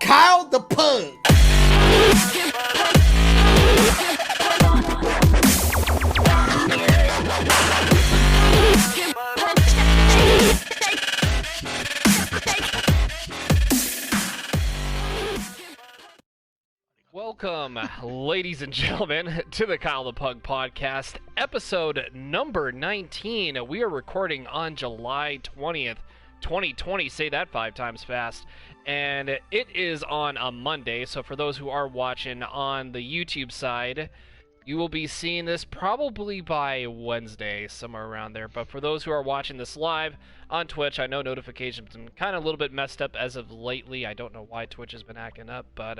Kyle the Pug. Welcome, ladies and gentlemen, to the Kyle the Pug podcast, episode number 19. We are recording on July 20th, 2020. Say that 5 times fast. And it is on a Monday, so for those who are watching on the YouTube side, you will be seeing this probably by Wednesday, somewhere around there. But for those who are watching this live on Twitch, I know notifications have been kind of a little bit messed up as of lately. I don't know why Twitch has been acting up, but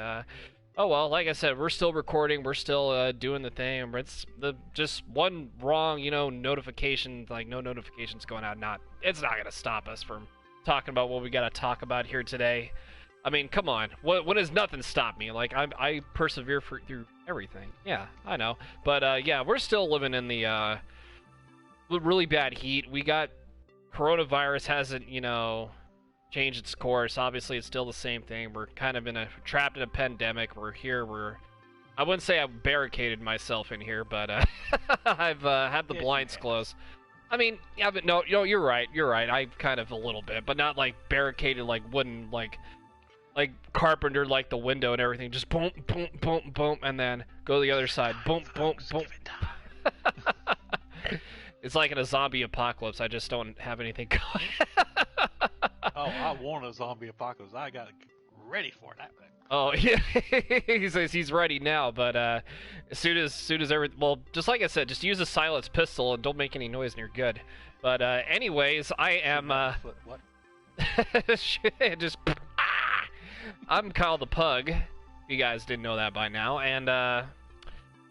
oh well, like I said, we're still recording, we're still doing the thing. It's just one wrong, notification, like no notifications going out. It's not gonna stop us from talking about what we gotta talk about here today. I mean, come on, when has nothing stopped me? Like I persevere through everything. Yeah, I know, but yeah, we're still living in the really bad heat. We got coronavirus hasn't, changed its course. Obviously, it's still the same thing. We're kind of trapped in a pandemic. We're here. I wouldn't say I've barricaded myself in here, but I've had the blinds closed. I mean, yeah, but no, you're right. You're right. I kind of a little bit, but not like barricaded, like wooden, like carpenter, like the window and everything. Just boom, boom, boom, boom, and then go to the other side. Boom, boom, boom. It's like in a zombie apocalypse. I just don't have anything going. Oh, I want a zombie apocalypse. I got ready for that thing. Oh, yeah. He says he's ready now, but as soon as everything, well, just like I said, just use a silenced pistol and don't make any noise and you're good. But anyways, I am What? just I'm Kyle the Pug. You guys didn't know that by now, and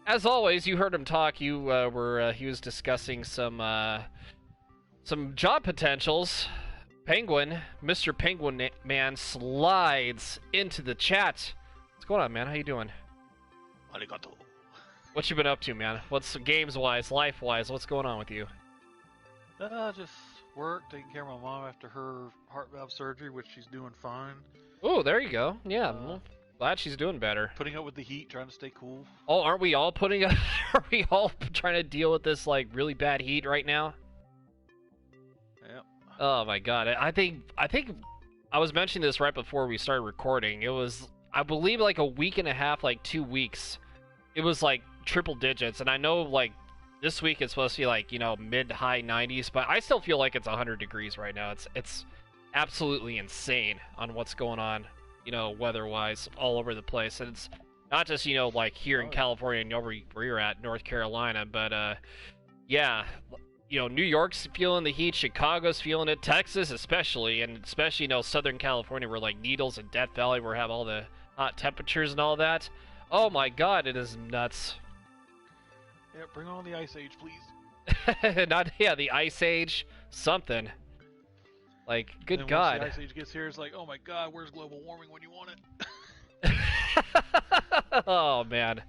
as always, you heard him talk. He was discussing some job potentials. Penguin, Mr. Penguin Man slides into the chat. What's going on, man? How you doing? Arigato. What you been up to, man? What's games-wise, life-wise? What's going on with you? Just work, taking care of my mom after her heart valve surgery, which she's doing fine. Oh, there you go. Yeah, well, glad she's doing better. Putting up with the heat, trying to stay cool. Oh, aren't we all are we all trying to deal with this, like, really bad heat right now? Yep. Oh my god, I think I was mentioning this right before we started recording. It was, I believe, like a week and a half, like 2 weeks. It was like triple digits, and I know like this week it's supposed to be like, mid high 90s, but I still feel like it's 100 degrees right now. It's absolutely insane on what's going on, weather-wise all over the place. And it's not just, like here in California and over where you're at, North Carolina, but yeah, New York's feeling the heat, Chicago's feeling it, Texas especially, and especially, Southern California where like Needles and Death Valley where we have all the hot temperatures and all that. Oh my god, it is nuts. Yeah, bring on the Ice Age, please. The Ice Age, something. Like, good god. Once the Ice Age gets here, it's like, oh my god, where's global warming when you want it? Oh man.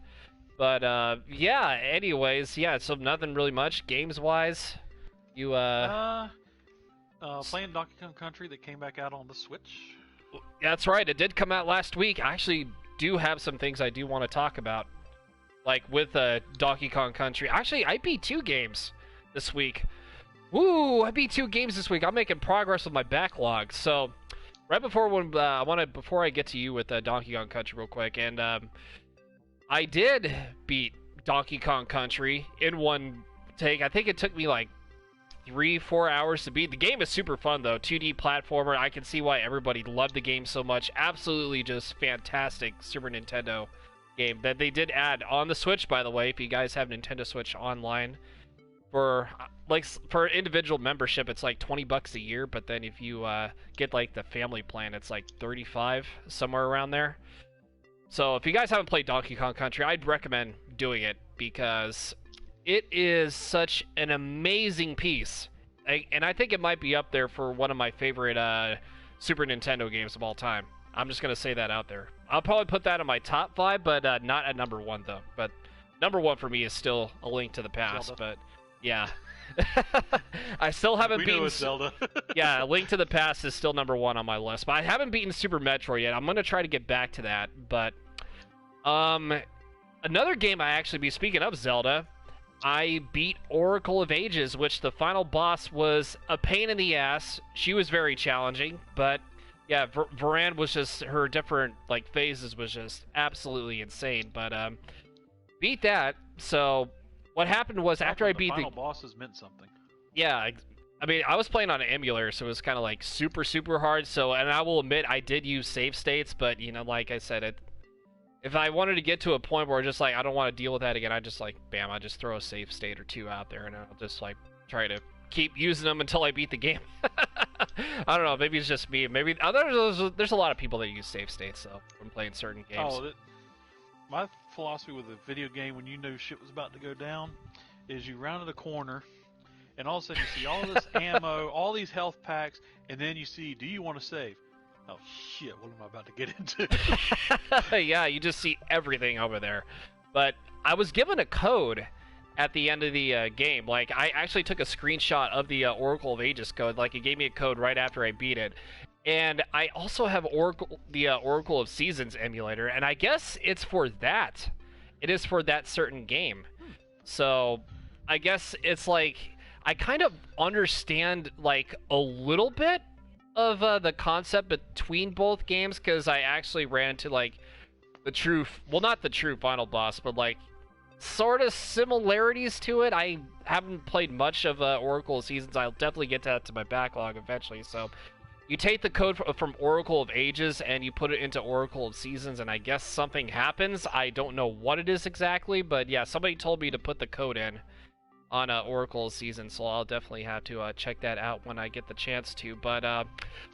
But yeah, anyways, yeah, so nothing really much games-wise. You playing Donkey Kong Country that came back out on the Switch. That's right, it did come out last week. I actually do have some things I do want to talk about. Like with Donkey Kong Country. Actually, I beat 2 games this week. Woo, I beat 2 games this week. I'm making progress with my backlog. So, right before before I get to you with Donkey Kong Country real quick, and I did beat Donkey Kong Country in one take. I think it took me like 3-4 hours to beat. The game is super fun though. 2D platformer. I can see why everybody loved the game so much. Absolutely just fantastic Super Nintendo game that they did add on the Switch, by the way. If you guys have Nintendo Switch Online, for individual membership, it's like $20 a year. But then if you get like the family plan, it's like $35, somewhere around there. So if you guys haven't played Donkey Kong Country, I'd recommend doing it because it is such an amazing piece. And I think it might be up there for one of my favorite Super Nintendo games of all time. I'm just going to say that out there. I'll probably put that in my top 5, but not at number 1, though. But number 1 for me is still A Link to the Past. But yeah. I still haven't We beaten know it's Zelda. Yeah, Link to the Past is still number 1 on my list, but I haven't beaten Super Metroid yet. I'm gonna try to get back to that. But another game I actually beat, speaking of Zelda, I beat Oracle of Ages, which the final boss was a pain in the ass. She was very challenging, but yeah, Varan was just, her different like phases was just absolutely insane. But beat that. So what happened was after I beat the final bosses meant something. Yeah, I mean, I was playing on an emulator, so it was kind of like super hard. So, and I will admit, I did use save states, but you know, like I said, if I wanted to get to a point where just like I don't want to deal with that again, I just like bam, I just throw a save state or two out there, and I'll just like try to keep using them until I beat the game. I don't know, maybe it's just me. Maybe there's a lot of people that use save states though when playing certain games. My philosophy with a video game when you know shit was about to go down is you rounded a corner. And all of a sudden you see all this ammo, all these health packs, and then you see, do you want to save? Oh shit, what am I about to get into? Yeah, you just see everything over there. But I was given a code at the end of the game. Like, I actually took a screenshot of the Oracle of Ages code. Like, it gave me a code right after I beat it. And I also have the Oracle of Seasons emulator, and I guess it's for that. It is for that certain game. So, I guess it's like, I kind of understand, like, a little bit of the concept between both games, because I actually ran into, like, the true, well, not the true final boss, but, like, sort of similarities to it. I haven't played much of Oracle of Seasons. I'll definitely get that to my backlog eventually, so you take the code from Oracle of Ages and you put it into Oracle of Seasons, and I guess something happens. I don't know what it is exactly, but yeah, somebody told me to put the code in on Oracle of Seasons, so I'll definitely have to check that out when I get the chance to. But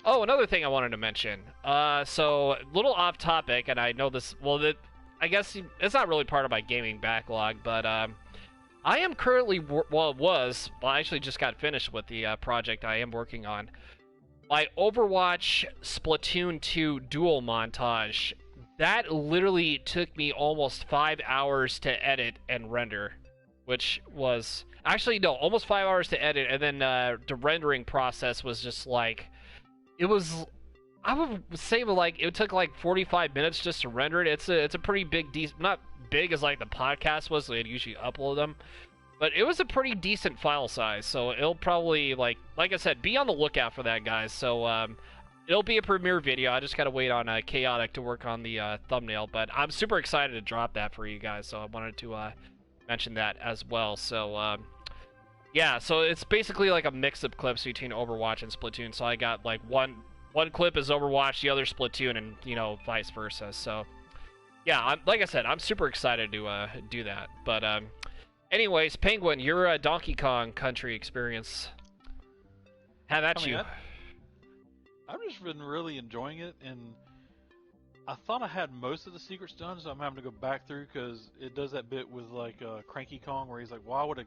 oh, another thing I wanted to mention. So a little off topic, and I know this. Well, I guess it's not really part of my gaming backlog, but I am currently I actually just got finished with the project I am working on. My Overwatch Splatoon 2 duel montage. That literally took me almost 5 hours to edit and render. Which was actually no, almost 5 hours to edit, and then the rendering process was just like, it was. I would say like it took like 45 minutes just to render it. It's a pretty big, not big as like the podcast was. So they'd usually upload them, but it was a pretty decent file size. So it'll probably like I said, be on the lookout for that, guys. So it'll be a premiere video. I just gotta wait on Chaotic to work on the thumbnail, but I'm super excited to drop that for you guys. So I wanted to mention that as well. So yeah, so it's basically like a mix of clips between Overwatch and Splatoon. So I got like one clip is Overwatch, the other Splatoon, and you know, vice versa. So yeah, like I said, I'm super excited to do that. But anyways, Penguin, your Donkey Kong Country experience, have at you. I've just been really enjoying it, and I thought I had most of the secrets done, so I'm having to go back through because it does that bit with like Cranky Kong where he's like, "Well, I would have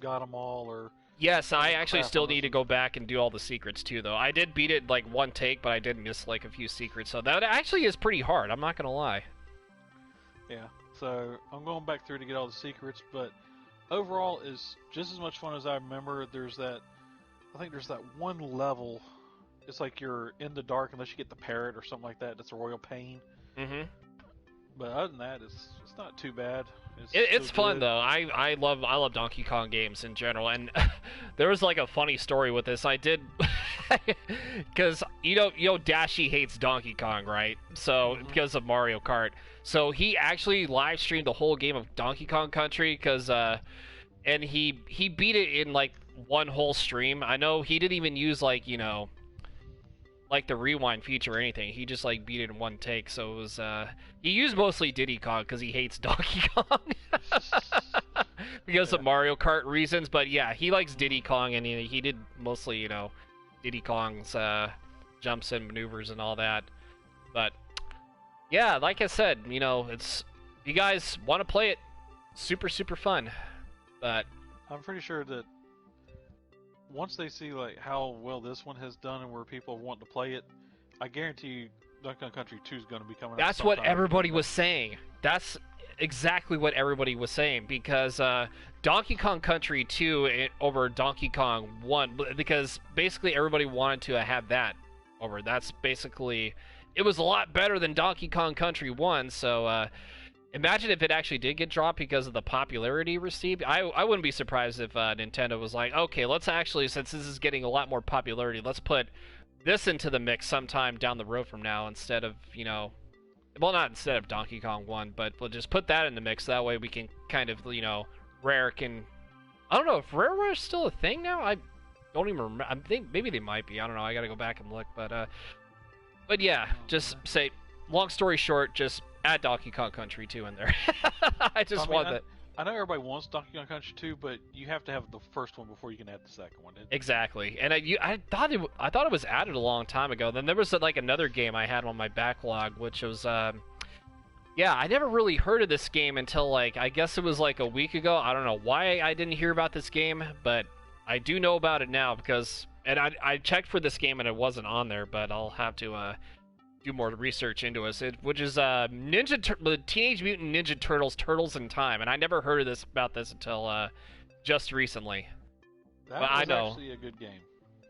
got them all," or yes, I actually still need to go back and do all the secrets too, though. I did beat it like one take, but I did miss like a few secrets, so that actually is pretty hard. I'm not gonna lie. Yeah, so I'm going back through to get all the secrets, but overall is just as much fun as I remember. I think there's that one level. It's like you're in the dark unless you get the parrot or something like that. That's a royal pain. Mm-hmm. But other than that, it's not too bad. It's fun though. I love Donkey Kong games in general, and there was like a funny story with this. I did because you know Dashi hates Donkey Kong, right? So because of Mario Kart, so he actually live streamed the whole game of Donkey Kong Country because and he beat it in like one whole stream. I know he didn't even use like like the rewind feature or anything. He just like beat it in one take. So it was he used mostly Diddy Kong because he hates Donkey Kong because of Mario Kart reasons. But yeah, he likes Diddy Kong, and he did mostly Diddy Kong's jumps and maneuvers and all that. But yeah, like I said, it's, if you guys want to play it, super fun. But I'm pretty sure that once they see like how well this one has done and where people want to play it, I guarantee you Donkey Kong Country 2 is going to be coming out. That's what everybody was saying. That's exactly what everybody was saying, because Donkey Kong Country 2 over Donkey Kong 1, because basically everybody wanted to have that over. That's basically, it was a lot better than Donkey Kong Country 1, so imagine if it actually did get dropped because of the popularity received. I wouldn't be surprised if Nintendo was like, okay, let's actually, since this is getting a lot more popularity, let's put this into the mix sometime down the road from now instead of, well, not instead of Donkey Kong 1, but we'll just put that in the mix. That way we can kind of, Rare can... I don't know if Rare is still a thing now. I don't even remember. I think maybe they might be. I don't know. I gotta go back and look. But yeah, just say, long story short, just add Donkey Kong Country 2 in there. I want that. I know everybody wants Donkey Kong Country 2, but you have to have the first one before you can add the second one. Exactly, and I thought it was added a long time ago. Then there was like another game I had on my backlog, which was yeah, I never really heard of this game until like I guess it was like a week ago. I don't know why I didn't hear about this game, but I do know about it now because I checked for this game and it wasn't on there, but I'll have to do more research into it, which is the Teenage Mutant Ninja Turtles: Turtles in Time, and I never heard of about this until just recently. That was actually a good game.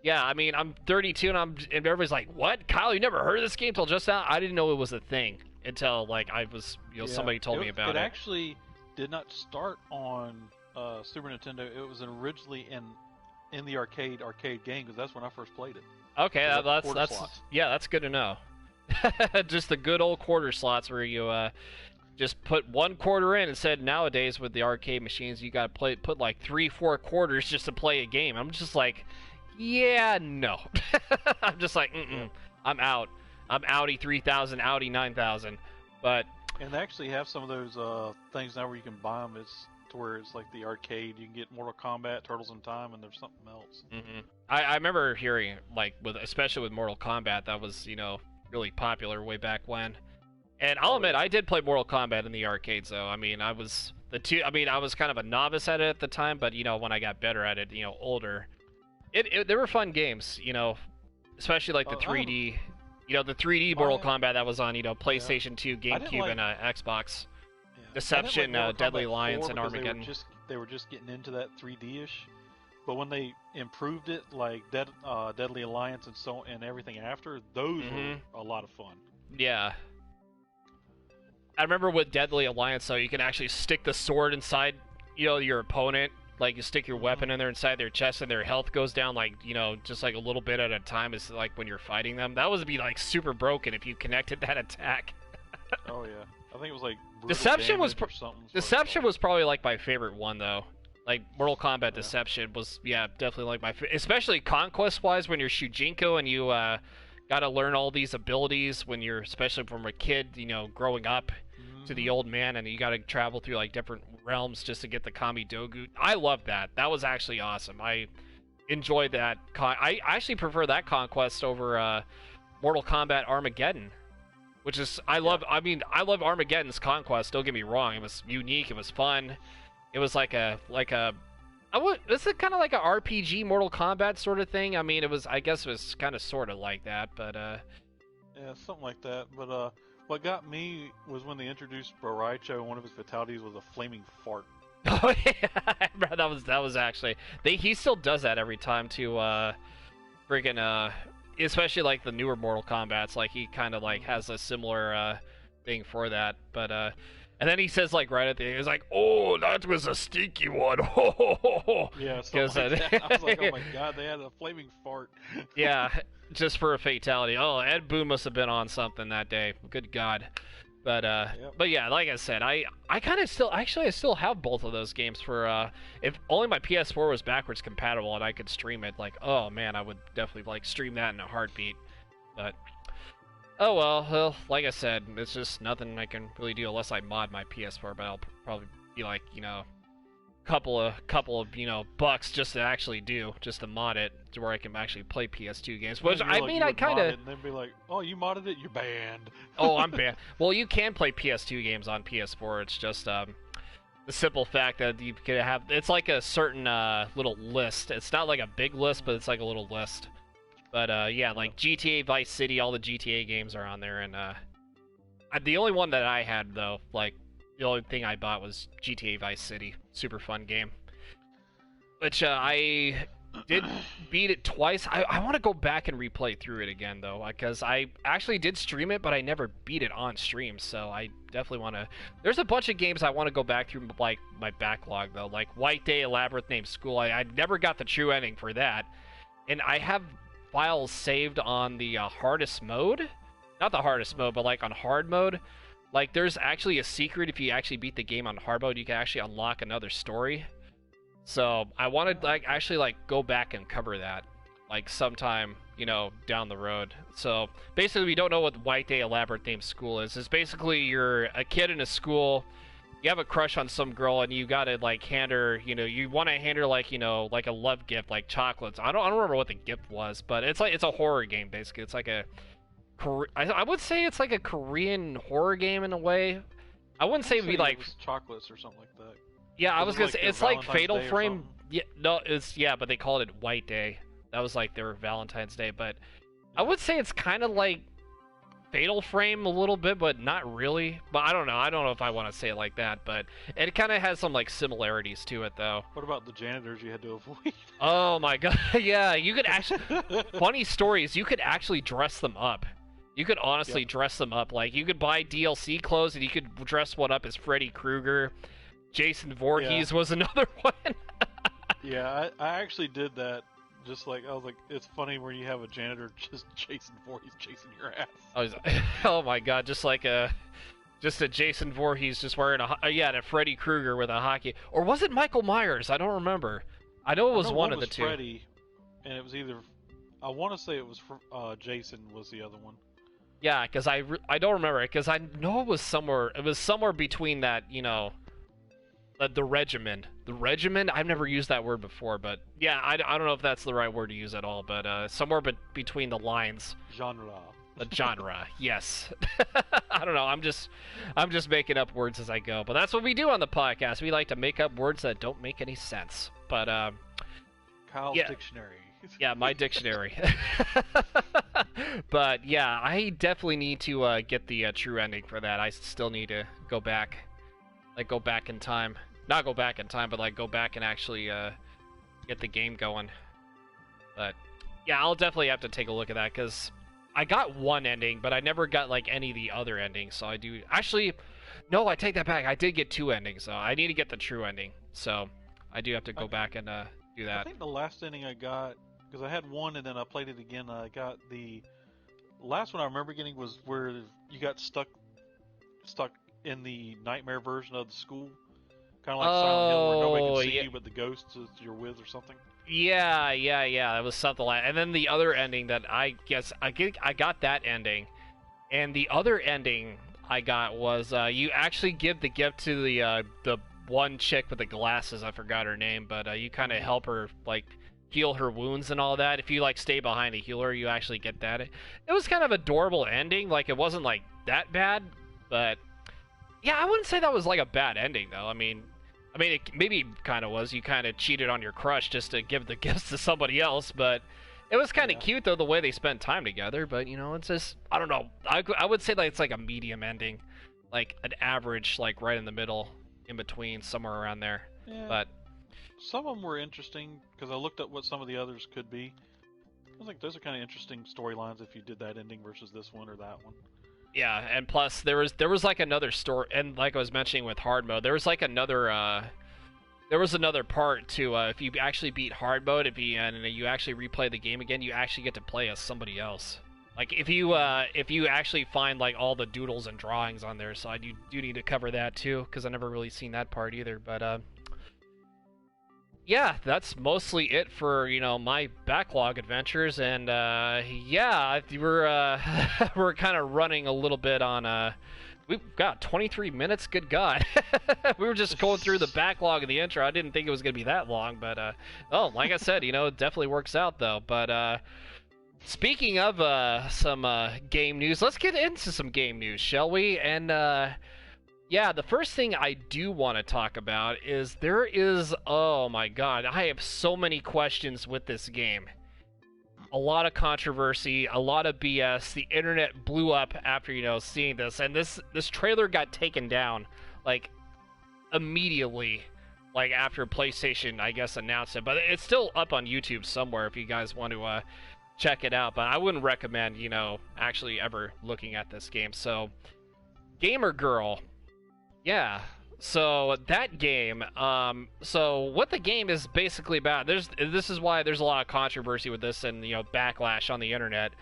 Yeah, I mean, I'm 32, and everybody's like, "What, Kyle? You never heard of this game till just now?" I didn't know it was a thing until like I was, somebody told me about it. It actually did not start on Super Nintendo. It was originally in the arcade game because that's when I first played it. Okay, that's good to know. Just the good old quarter slots where you just put 1 quarter in. Instead, nowadays with the arcade machines, you gotta put like 3-4 quarters just to play a game. I'm just like, yeah, no. I'm just like, I'm out. I'm Audi 3000, Audi 9000. And they actually have some of those things now where you can buy them. It's to where it's like the arcade. You can get Mortal Kombat, Turtles in Time, and there's something else. I remember hearing like especially with Mortal Kombat, that was really popular way back when. And I'll admit, I did play Mortal Kombat in the arcades, though. I mean, I was kind of a novice at it at the time, but when I got better at it, older, they were fun games, especially like the 3D, the 3D Mortal Kombat that was on, PlayStation 2, GameCube, and Xbox. Yeah. Deception, Deadly Alliance, and Armageddon. They were just getting into that 3D-ish. But when they improved it, like Deadly Alliance and everything after, those were a lot of fun. Yeah. I remember with Deadly Alliance, though, you can actually stick the sword inside, your opponent. Like, you stick your weapon in there inside their chest, and their health goes down, like, just like a little bit at a time. It's like when you're fighting them. That would be, like, super broken if you connected that attack. Oh, yeah. I think it was, like, Deception was Deception was probably, like, my favorite one, though. Like, Mortal Kombat Deception was, definitely like my favorite. Especially conquest-wise, when you're Shujinko and you gotta learn all these abilities when you're, especially from a kid, growing up to the old man, and you gotta travel through, like, different realms just to get the Kami Dogu. I loved that. That was actually awesome. I enjoyed that. I actually prefer that conquest over Mortal Kombat Armageddon, which is, I love Armageddon's conquest, don't get me wrong. It was unique, it was fun. It was this is kind of like a RPG Mortal Kombat sort of thing. I mean, I guess it was kind of sort of like that, but yeah, something like that. But what got me was when they introduced Boraicho, and one of his fatalities was a flaming fart. Oh yeah, that was actually he still does that every time to freaking especially like the newer Mortal Kombats. Like he kind of like has a similar thing for that, but and then he says, like, right at the end, he's like, "Oh, that was a stinky one." Yeah, something like that. I was like, "Oh my god, they had a flaming fart." Yeah, just for a fatality. Oh, Ed Boon must have been on something that day. Good god. But but yeah, like I said, I kind of still I still have both of those games for if only my PS4 was backwards compatible and I could stream it. Like, oh man, I would definitely like stream that in a heartbeat. But oh well, like I said, it's just nothing I can really do unless I mod my PS4. But I'll probably be like, couple of bucks just to mod it to where I can actually play PS2 games. Which I mean, I kind of and then be like, "Oh, you modded it? You're banned." Oh, I'm banned. Well, you can play PS2 games on PS4. It's just the simple fact that you can it's like a certain little list. It's not like a big list, but it's like a little list. But yeah, like GTA Vice City, all the GTA games are on there, and the only one that I had though, like the only thing I bought was GTA Vice City. Super fun game. Which I did beat it twice. I want to go back and replay through it again though, because I actually did stream it, but I never beat it on stream. So I definitely want to. There's a bunch of games I want to go back through, like my backlog though, like White Day, A Labyrinth Named School. I never got the true ending for that, and I have files saved on the hardest mode. Not the hardest mode, but like on hard mode. Like there's actually a secret if you actually beat the game on hard mode, you can actually unlock another story. So I want to actually go back and cover that like sometime, down the road. So basically we don't know what White Day, A Labyrinth Named School is. It's basically you're a kid in a school, you have a crush on some girl and you gotta hand her, you want to hand her like a love gift, like chocolates. I don't remember what the gift was, but it's a horror game basically. It's like I would say it's like a Korean horror game in a way. I wouldn't say it'd be like it was chocolates or something like that. Yeah, I was gonna say it's like Fatal Frame. Yeah, no, but they called it White Day. That was like their Valentine's Day. But I would say it's kind of like Fatal Frame a little bit, but not really. But I don't know. I don't know if I want to say it like that. But it kind of has some similarities to it, though. What about the janitors you had to avoid? Oh my god! Yeah, you could actually. Funny stories. You could actually dress them up. You could honestly dress them up. Like you could buy DLC clothes and you could dress one up as Freddy Krueger. Jason Voorhees was another one. Yeah, I actually did that. Just I was like, it's funny when you have a janitor just Jason Voorhees chasing your ass. Oh my god, just a Jason Voorhees just wearing a Freddy Krueger with a hockey. Or was it Michael Myers? I don't remember. I know it was one of the two. Freddy, and it was either. I want to say it was Jason was the other one. Yeah, because I don't remember it because I know it was somewhere. It was somewhere between that, the regimen. The regimen? I've never used that word before, but yeah, I don't know if that's the right word to use at all, but somewhere between the lines. Genre. The genre, yes. I don't know, I'm just making up words as I go, but that's what we do on the podcast. We like to make up words that don't make any sense, but Kyle's dictionary. Yeah, my dictionary. But yeah, I definitely need to get the true ending for that. I still need to go back. Go back in time. Not go back in time, but go back and actually get the game going. But yeah, I'll definitely have to take a look at that because I got one ending, but I never got any of the other endings. So I do actually. No, I take that back. I did get two endings, so I need to get the true ending. So I do have to go back and do that. I think the last ending I got, because I had one and then I played it again. I got the last one I remember getting was where you got stuck in the nightmare version of the school, kind of like Silent Hill, where nobody can see you but the ghosts that you're with or something. Yeah. It was something like. And then the other ending that I guess I got that ending, and the other ending I got was you actually give the gift to the one chick with the glasses. I forgot her name, but you kind of help her heal her wounds and all that. If you stay behind to heal her, you actually get that. It was kind of adorable ending. It wasn't that bad, but yeah, I wouldn't say that was a bad ending though. I mean, it maybe kind of was. You kind of cheated on your crush just to give the gifts to somebody else, but it was kind of cute though the way they spent time together. But it's just I don't know. I would say it's a medium ending, an average, right in the middle, in between, somewhere around there. Yeah. But some of them were interesting because I looked at what some of the others could be. I was like, those are kind of interesting storylines if you did that ending versus this one or that one. Yeah, and plus there was another story, and like I was mentioning with hard mode, there was another part to if you actually beat hard mode, and you actually replay the game again, you actually get to play as somebody else. If you actually find all the doodles and drawings on there, so I do need to cover that too, because I never really seen that part either. But yeah, that's mostly it for my backlog adventures, and yeah, we're kind of running a little bit on. We've got 23 minutes. Good God, we were just going through the backlog of the intro. I didn't think it was gonna be that long, but like I said, it definitely works out though. But speaking of some game news, let's get into some game news, shall we? And yeah, the first thing I do want to talk about is oh my god, I have so many questions with this game. a lot of controversy, a lot of BS. The internet blew up after, seeing this, and this trailer got taken down like immediately, like after PlayStation, I guess, announced it. But it's still up on YouTube somewhere if you guys want to check it out. But I wouldn't recommend, actually ever looking at this game. So, Gamer Girl, yeah. So that game, so what the game is basically about, this is why there's a lot of controversy with this and, backlash on the internet.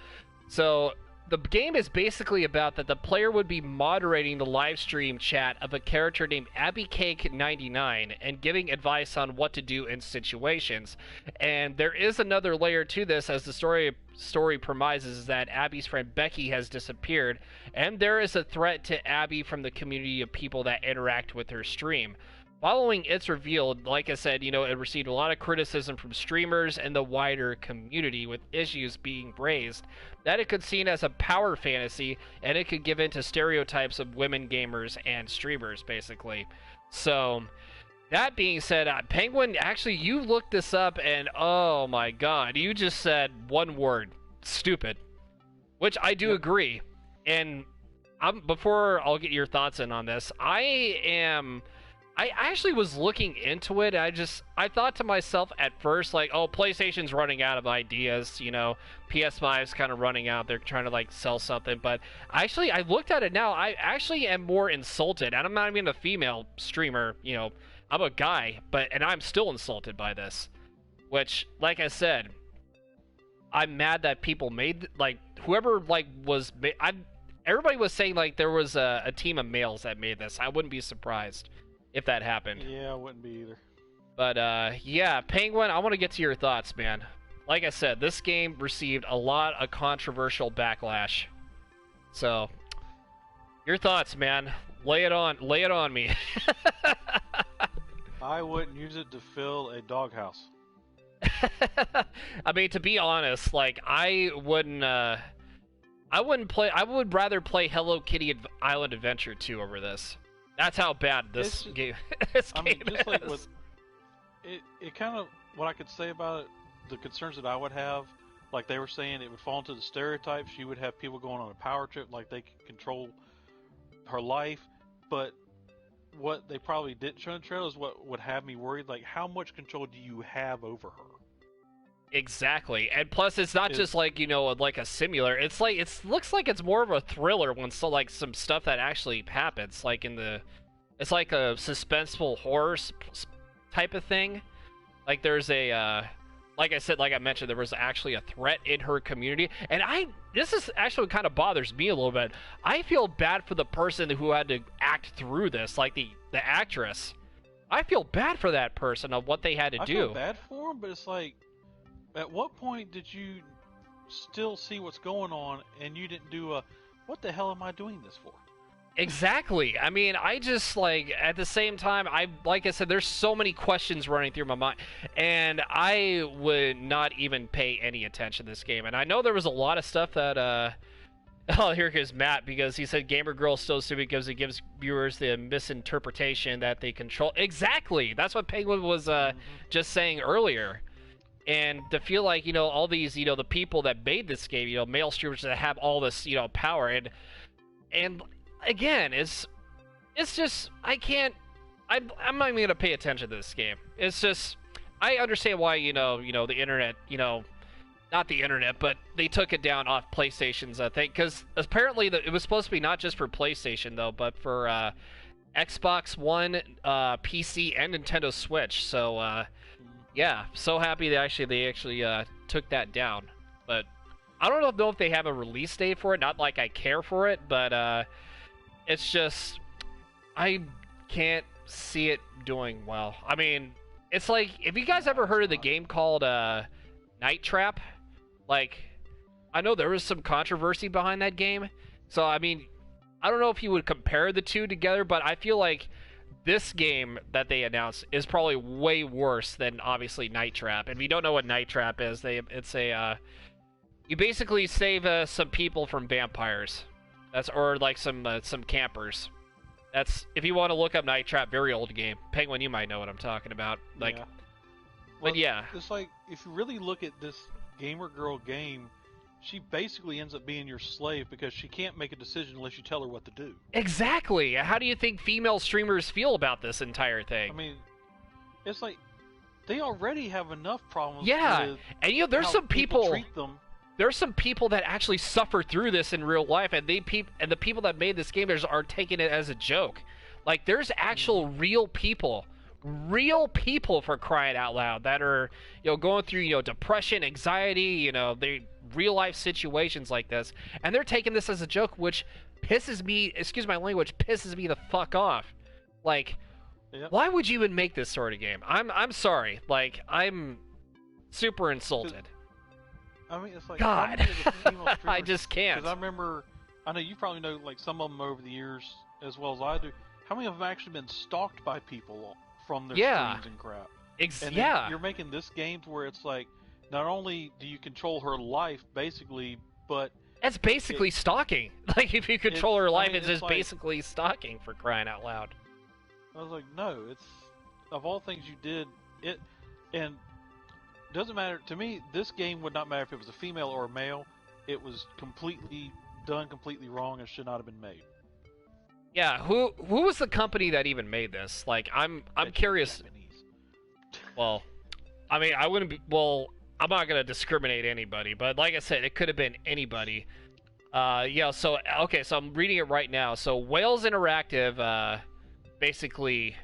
So the game is basically about that the player would be moderating the live stream chat of a character named AbbyCake99 and giving advice on what to do in situations. And there is another layer to this, as the story premises that Abby's friend Becky has disappeared, and there is a threat to Abby from the community of people that interact with her stream. Following its reveal, like I said, it received a lot of criticism from streamers and the wider community, with issues being raised that it could be seen as a power fantasy and it could give in to stereotypes of women gamers and streamers, basically. So, that being said, Penguin, actually, you looked this up and oh my god, you just said one word: stupid. Which I do agree. And before I'll get your thoughts in on this, I actually was looking into it. I thought to myself at first, like, oh, PlayStation's running out of ideas, PS5's kind of running out. They're trying to, like, sell something. But actually, I looked at it now. I actually am more insulted. And I'm not even a female streamer, I'm a guy, and I'm still insulted by this. Which, like I said, I'm mad that people made, like, whoever, like, everybody was saying, like, there was a team of males that made this. I wouldn't be surprised if that happened. Yeah, I wouldn't be either. But, yeah, Penguin, I want to get to your thoughts, man. Like I said, this game received a lot of controversial backlash. So, your thoughts, man. Lay it on me. I wouldn't use it to fill a doghouse. I mean, to be honest, like, I would rather play Hello Kitty Island Adventure 2 over this. That's how bad this game is. Like it kind of, what I could say about it, the concerns that I would have, like they were saying, it would fall into the stereotypes. You would have people going on a power trip, like they could control her life. But what they probably didn't show in the trailer is what would have me worried. Like, how much control do you have over her? Exactly, and plus it's not just like, like a simulator. It's like, looks like it's more of a thriller when like some stuff that actually happens, like it's like a suspenseful horror type of thing. Like there's like I mentioned, there was actually a threat in her community, and this is actually what kind of bothers me a little bit. I feel bad for the person who had to act through this, like the actress. I feel bad for that person of what they had to do. I feel bad for him, but it's like, at what point did you still see what's going on and you didn't do what the hell am I doing this for? Exactly. I mean, I just, like, at the same time, like I said, there's so many questions running through my mind, and I would not even pay any attention to this game. And I know there was a lot of stuff that, oh, here goes Matt, because he said Gamer Girl is so stupid because it gives viewers the misinterpretation that they control. Exactly. That's what Penguin was just saying earlier. And to feel like, all these, the people that made this game, male streamers that have all this, power, and again, it's just, I'm not even gonna pay attention to this game. It's just, I understand why, the internet, not the internet, but they took it down off PlayStation's, I think, because apparently it was supposed to be not just for PlayStation, though, but for Xbox One, PC, and Nintendo Switch. So, yeah, so happy that they actually took that down. But I don't know if they have a release date for it. Not like I care for it, but it's just, I can't see it doing well. I mean, it's like, have you guys ever heard of the game called Night Trap? Like, I know there was some controversy behind that game. So, I mean, I don't know if you would compare the two together, but I feel like this game that they announced is probably way worse than, obviously, Night Trap. And if you don't know what Night Trap is, it's a, you basically save some people from vampires. Or like some campers. That's, if you want to look up Night Trap, very old game. Penguin, you might know what I'm talking about. Like, yeah. But yeah. It's like, if you really look at this gamer girl game, she basically ends up being your slave because she can't make a decision unless you tell her what to do. Exactly. How do you think female streamers feel about this entire thing? I mean, it's like they already have enough problems. Yeah, with and you know, there's how some people treat them. There's some people that actually suffer through this in real life, and the people that made this game are taking it as a joke. Like, there's actual real people for crying out loud that are, you know, going through, you know, depression, anxiety, you know, they real life situations like this, and they're taking this as a joke, which pisses me, excuse my language, pisses me the fuck off. Like, Yep. why would you even make this sort of game? I'm sorry. Like, I'm super insulted. I mean, it's like, God, how many of the female I streamers- just can't. Because I remember, I know you probably know like some of them over the years as well as I do. How many of them have actually been stalked by people from their Yeah. streams and crap? And then Yeah. you're making this game to where it's like, not only do you control her life basically, but That's basically stalking. Like, if you control her life, it's just like- basically stalking, for crying out loud. I was like, no, it's of all things you did it, and doesn't matter to me. This game would not matter if it was a female or a male. It was completely done, completely wrong, and should not have been made. Yeah, who was the company that even made this? Like, I'm curious. Japanese. Well, I mean, I wouldn't be. Well, I'm not gonna discriminate anybody, but like I said, it could have been anybody. Yeah. So okay, so I'm reading it right now. So Wales Interactive, basically,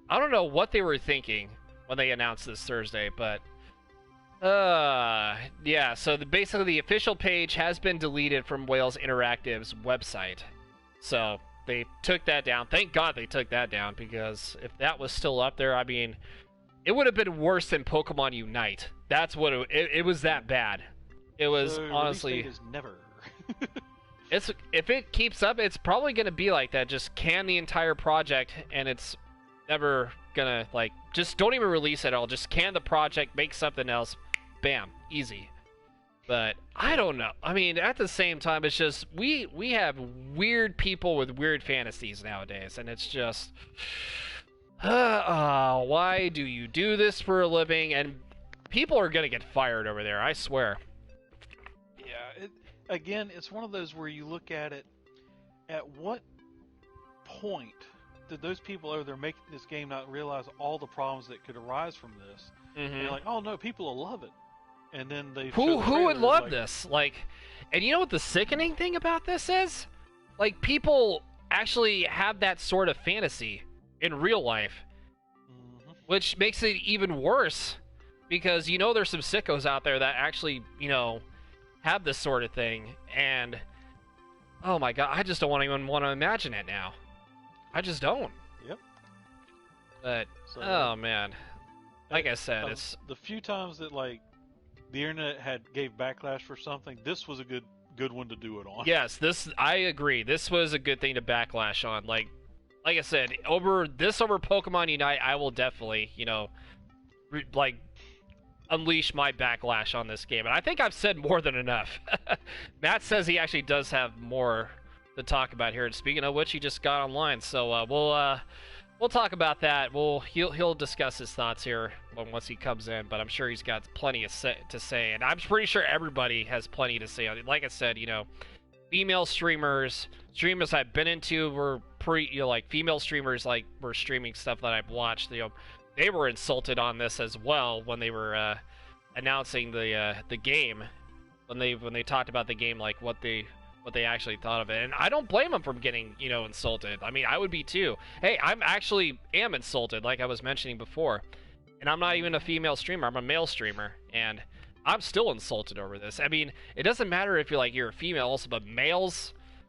I don't know what they were thinking when they announced this Thursday, but yeah. So basically, the official page has been deleted from Wales Interactive's website. So they took that down. Thank God they took that down, because if that was still up there, I mean, it would have been worse than Pokemon Unite. That's what it was, that bad. It was, The honestly, release date is never. it's, if it keeps up, it's probably going to be like that. Just can the entire project, and it's never gonna, like, just don't even release it all. Just can the project, make something else, bam, easy. But I don't know. I mean, at the same time, it's just we have weird people with weird fantasies nowadays, and it's just, why do you do this for a living? And people are gonna get fired over there, I swear. Yeah. Again, it's one of those where you look at it. At what point did those people over there making this game not realize all the problems that could arise from this? And you're like, oh no, people will love it. And then they Who would love like, this? Like, and you know what the sickening thing about this is? Like, people actually have that sort of fantasy in real life, which makes it even worse, because you know there's some sickos out there that actually, you know, have this sort of thing, and oh my God, I just don't even want to imagine it now. I just don't. Yep. But So, oh man, like I said, of it's the few times that like the internet gave backlash for something, this was a good one to do it on. yes, this, I agree. This was a good thing to backlash on. Like I said, over Pokemon Unite, I will definitely, you know, like, unleash my backlash on this game. And I think I've said more than enough. Matt says he actually does have more to talk about here. And speaking of which, he just got online, so we'll talk about that. He'll discuss his thoughts here once he comes in, but I'm sure he's got plenty to say, and I'm pretty sure everybody has plenty to say. Like I said, you know, female streamers I've been into were like female streamers, like, were streaming stuff that I've watched. You know, they were insulted on this as well when they were announcing the game, when they talked about the game, like what they actually thought of it. And I don't blame them for getting, you know, insulted. I mean, I would be too. Hey, I'm actually insulted, like I was mentioning before. And I'm not even a female streamer, I'm a male streamer, and I'm still insulted over this. I mean, it doesn't matter if you're a female also, but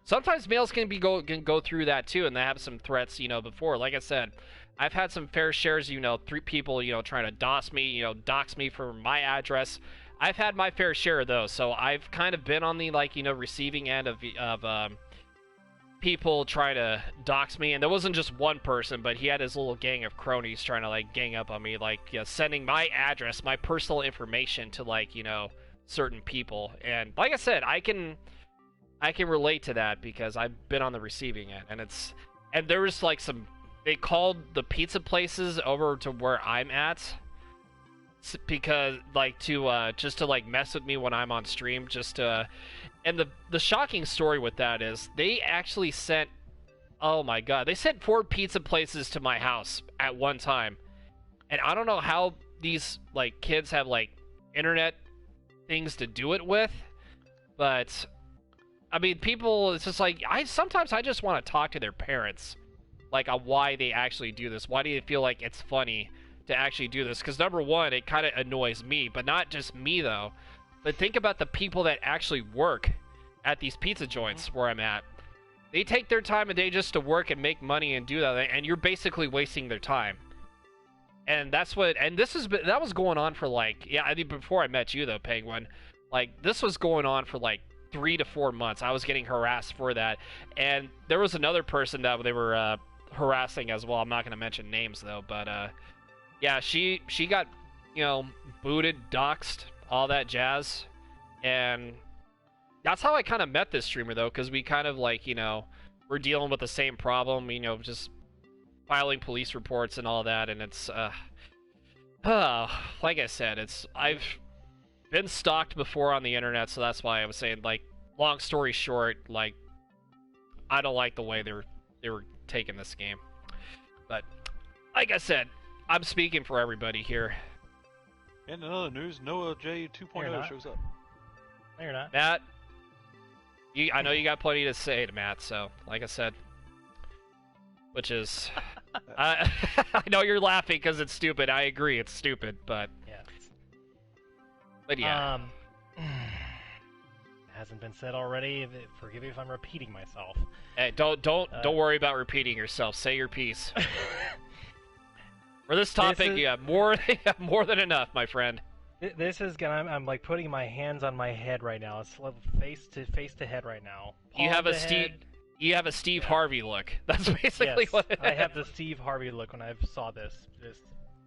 sometimes males can go through that too, and they have some threats, you know, before. Like I said, I've had some fair shares, you know, 3 people, you know, trying to dox me for my address. I've had my fair share of those, so I've kind of been on the, like, you know, receiving end of people trying to dox me, and there wasn't just one person, but he had his little gang of cronies trying to, like, gang up on me, like, you know, sending my address, my personal information to, like, you know, certain people. And like I said, I can relate to that because I've been on the receiving end, and there was like they called the pizza places over to where I'm at because like to just to like mess with me when I'm on stream, just to. And the shocking story with that is they actually sent, oh my god, they sent 4 pizza places to my house at one time, and I don't know how these like kids have like internet things to do it with, but I mean, people, it's just like sometimes I just want to talk to their parents, like on why they actually do this. Why do you feel like it's funny to actually do this? Because number one, it kind of annoys me, but not just me though. But think about the people that actually work at these pizza joints where I'm at. They take their time of day just to work and make money and do that, and you're basically wasting their time. And that's what, and that was going on for like, yeah, I mean, before I met you though, Penguin, like this was going on for like 3 to 4 months. I was getting harassed for that, and there was another person that they were harassing as well. I'm not going to mention names though, but yeah, she got, you know, booted, doxxed, all that jazz, and that's how I kind of met this streamer though, because we kind of like, you know, we're dealing with the same problem, you know, just filing police reports and all that, and it's like I said, I've been stalked before on the internet, so that's why I was saying, like, long story short, like, I don't like the way they were taking this game. But like I said, I'm speaking for everybody here. And in other news, Noah J 2.0 shows up. No, you're not. Matt, I know you got plenty to say to Matt, so like I said, which is, I know you're laughing because it's stupid. I agree, it's stupid, but yeah. But yeah. Hasn't been said already. Forgive me if I'm repeating myself. Hey, don't worry about repeating yourself. Say your piece. For this topic, you have more than enough, my friend. This is gonna. I'm like putting my hands on my head right now. It's face to head right now. You have a Steve Harvey look. That's basically yes, what it is. I have the Steve Harvey look when I saw this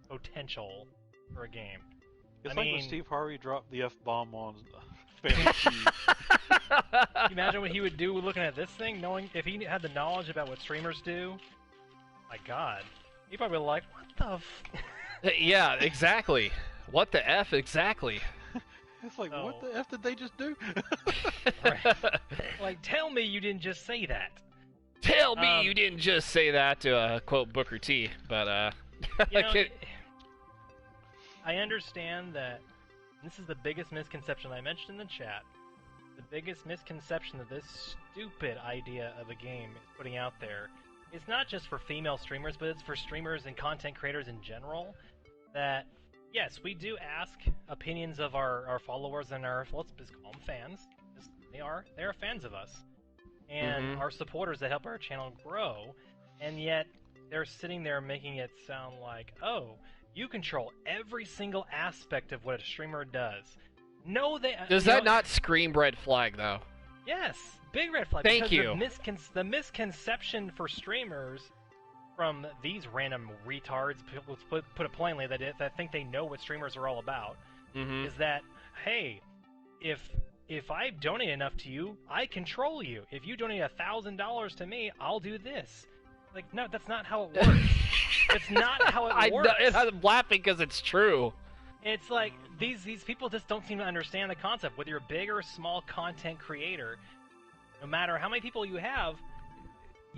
potential for a game. It's I like mean, when Steve Harvey dropped the F-bomb on Family Feud. Imagine what he would do looking at this thing, knowing if he had the knowledge about what streamers do. My God, he'd probably be like, "What the?" Yeah, exactly. What the F exactly? It's like, what the F did they just do? Like, tell me you didn't just say that. Tell me you didn't just say that, to quote Booker T. But you know, I understand that this is the biggest misconception I mentioned in the chat. The biggest misconception that this stupid idea of a game is putting out there is not just for female streamers, but it's for streamers and content creators in general. That, yes, we do ask opinions of our followers and our, let's just call them fans. They are fans of us. And our supporters that help our channel grow. And yet, they're sitting there making it sound like, oh, you control every single aspect of what a streamer does. No, does that not scream red flag, though? Yes, big red flag. Thank you. The misconception for streamers from these random retards, let's put it plainly, that think they know what streamers are all about, is that, hey, if I donate enough to you, I control you. If you donate $1,000 to me, I'll do this. Like, no, that's not how it works. It's not how it works. I'm laughing because it's true. It's like, these people just don't seem to understand the concept. Whether you're a big or small content creator, no matter how many people you have,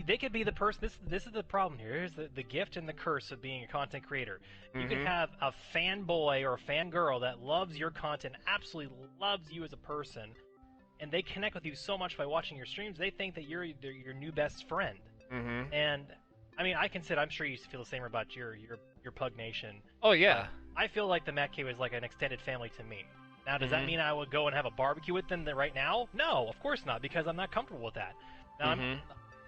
they could be the person. This is the problem here. Here's the gift and the curse of being a content creator. You could have a fanboy or a fangirl that loves your content, absolutely loves you as a person, and they connect with you so much by watching your streams, they think that you're your new best friend. And I mean, I'm sure you feel the same about your Pug Nation. Oh yeah. I feel like the Matt K was like an extended family to me. Now, does that mean I would go and have a barbecue with them right now? No, of course not, because I'm not comfortable with that. Now,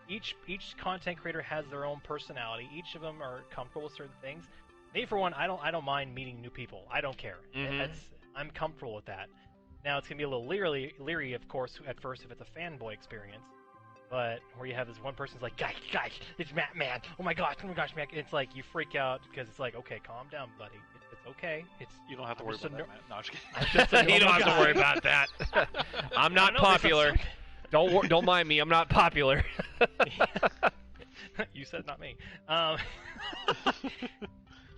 each content creator has their own personality. Each of them are comfortable with certain things. Me, for one, I don't mind meeting new people. I don't care. I'm comfortable with that. Now, it's gonna be a little leery, of course, at first if it's a fanboy experience. But where you have this one person's like, guys, it's Matt, man. Oh my gosh, Matt. It's like you freak out because it's like, okay, calm down, buddy. It's okay. You don't have to worry about that, Matt. No, I'm just kidding. You don't have to worry about that. I'm not popular. Don't mind me. I'm not popular. You said not me.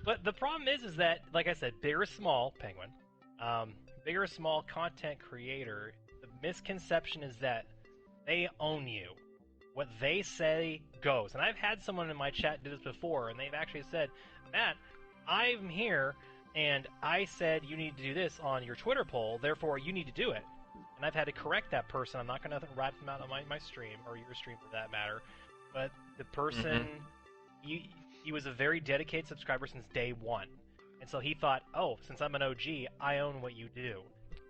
But the problem is that, like I said, big or small, Penguin, big or small content creator, the misconception is that they own you. What they say goes. And I've had someone in my chat do this before, and they've actually said, Matt, I'm here, and I said you need to do this on your Twitter poll, therefore you need to do it. And I've had to correct that person. I'm not going to rat them out on my stream, or your stream for that matter. But the person, he was a very dedicated subscriber since day one. And so he thought, oh, since I'm an OG, I own what you do.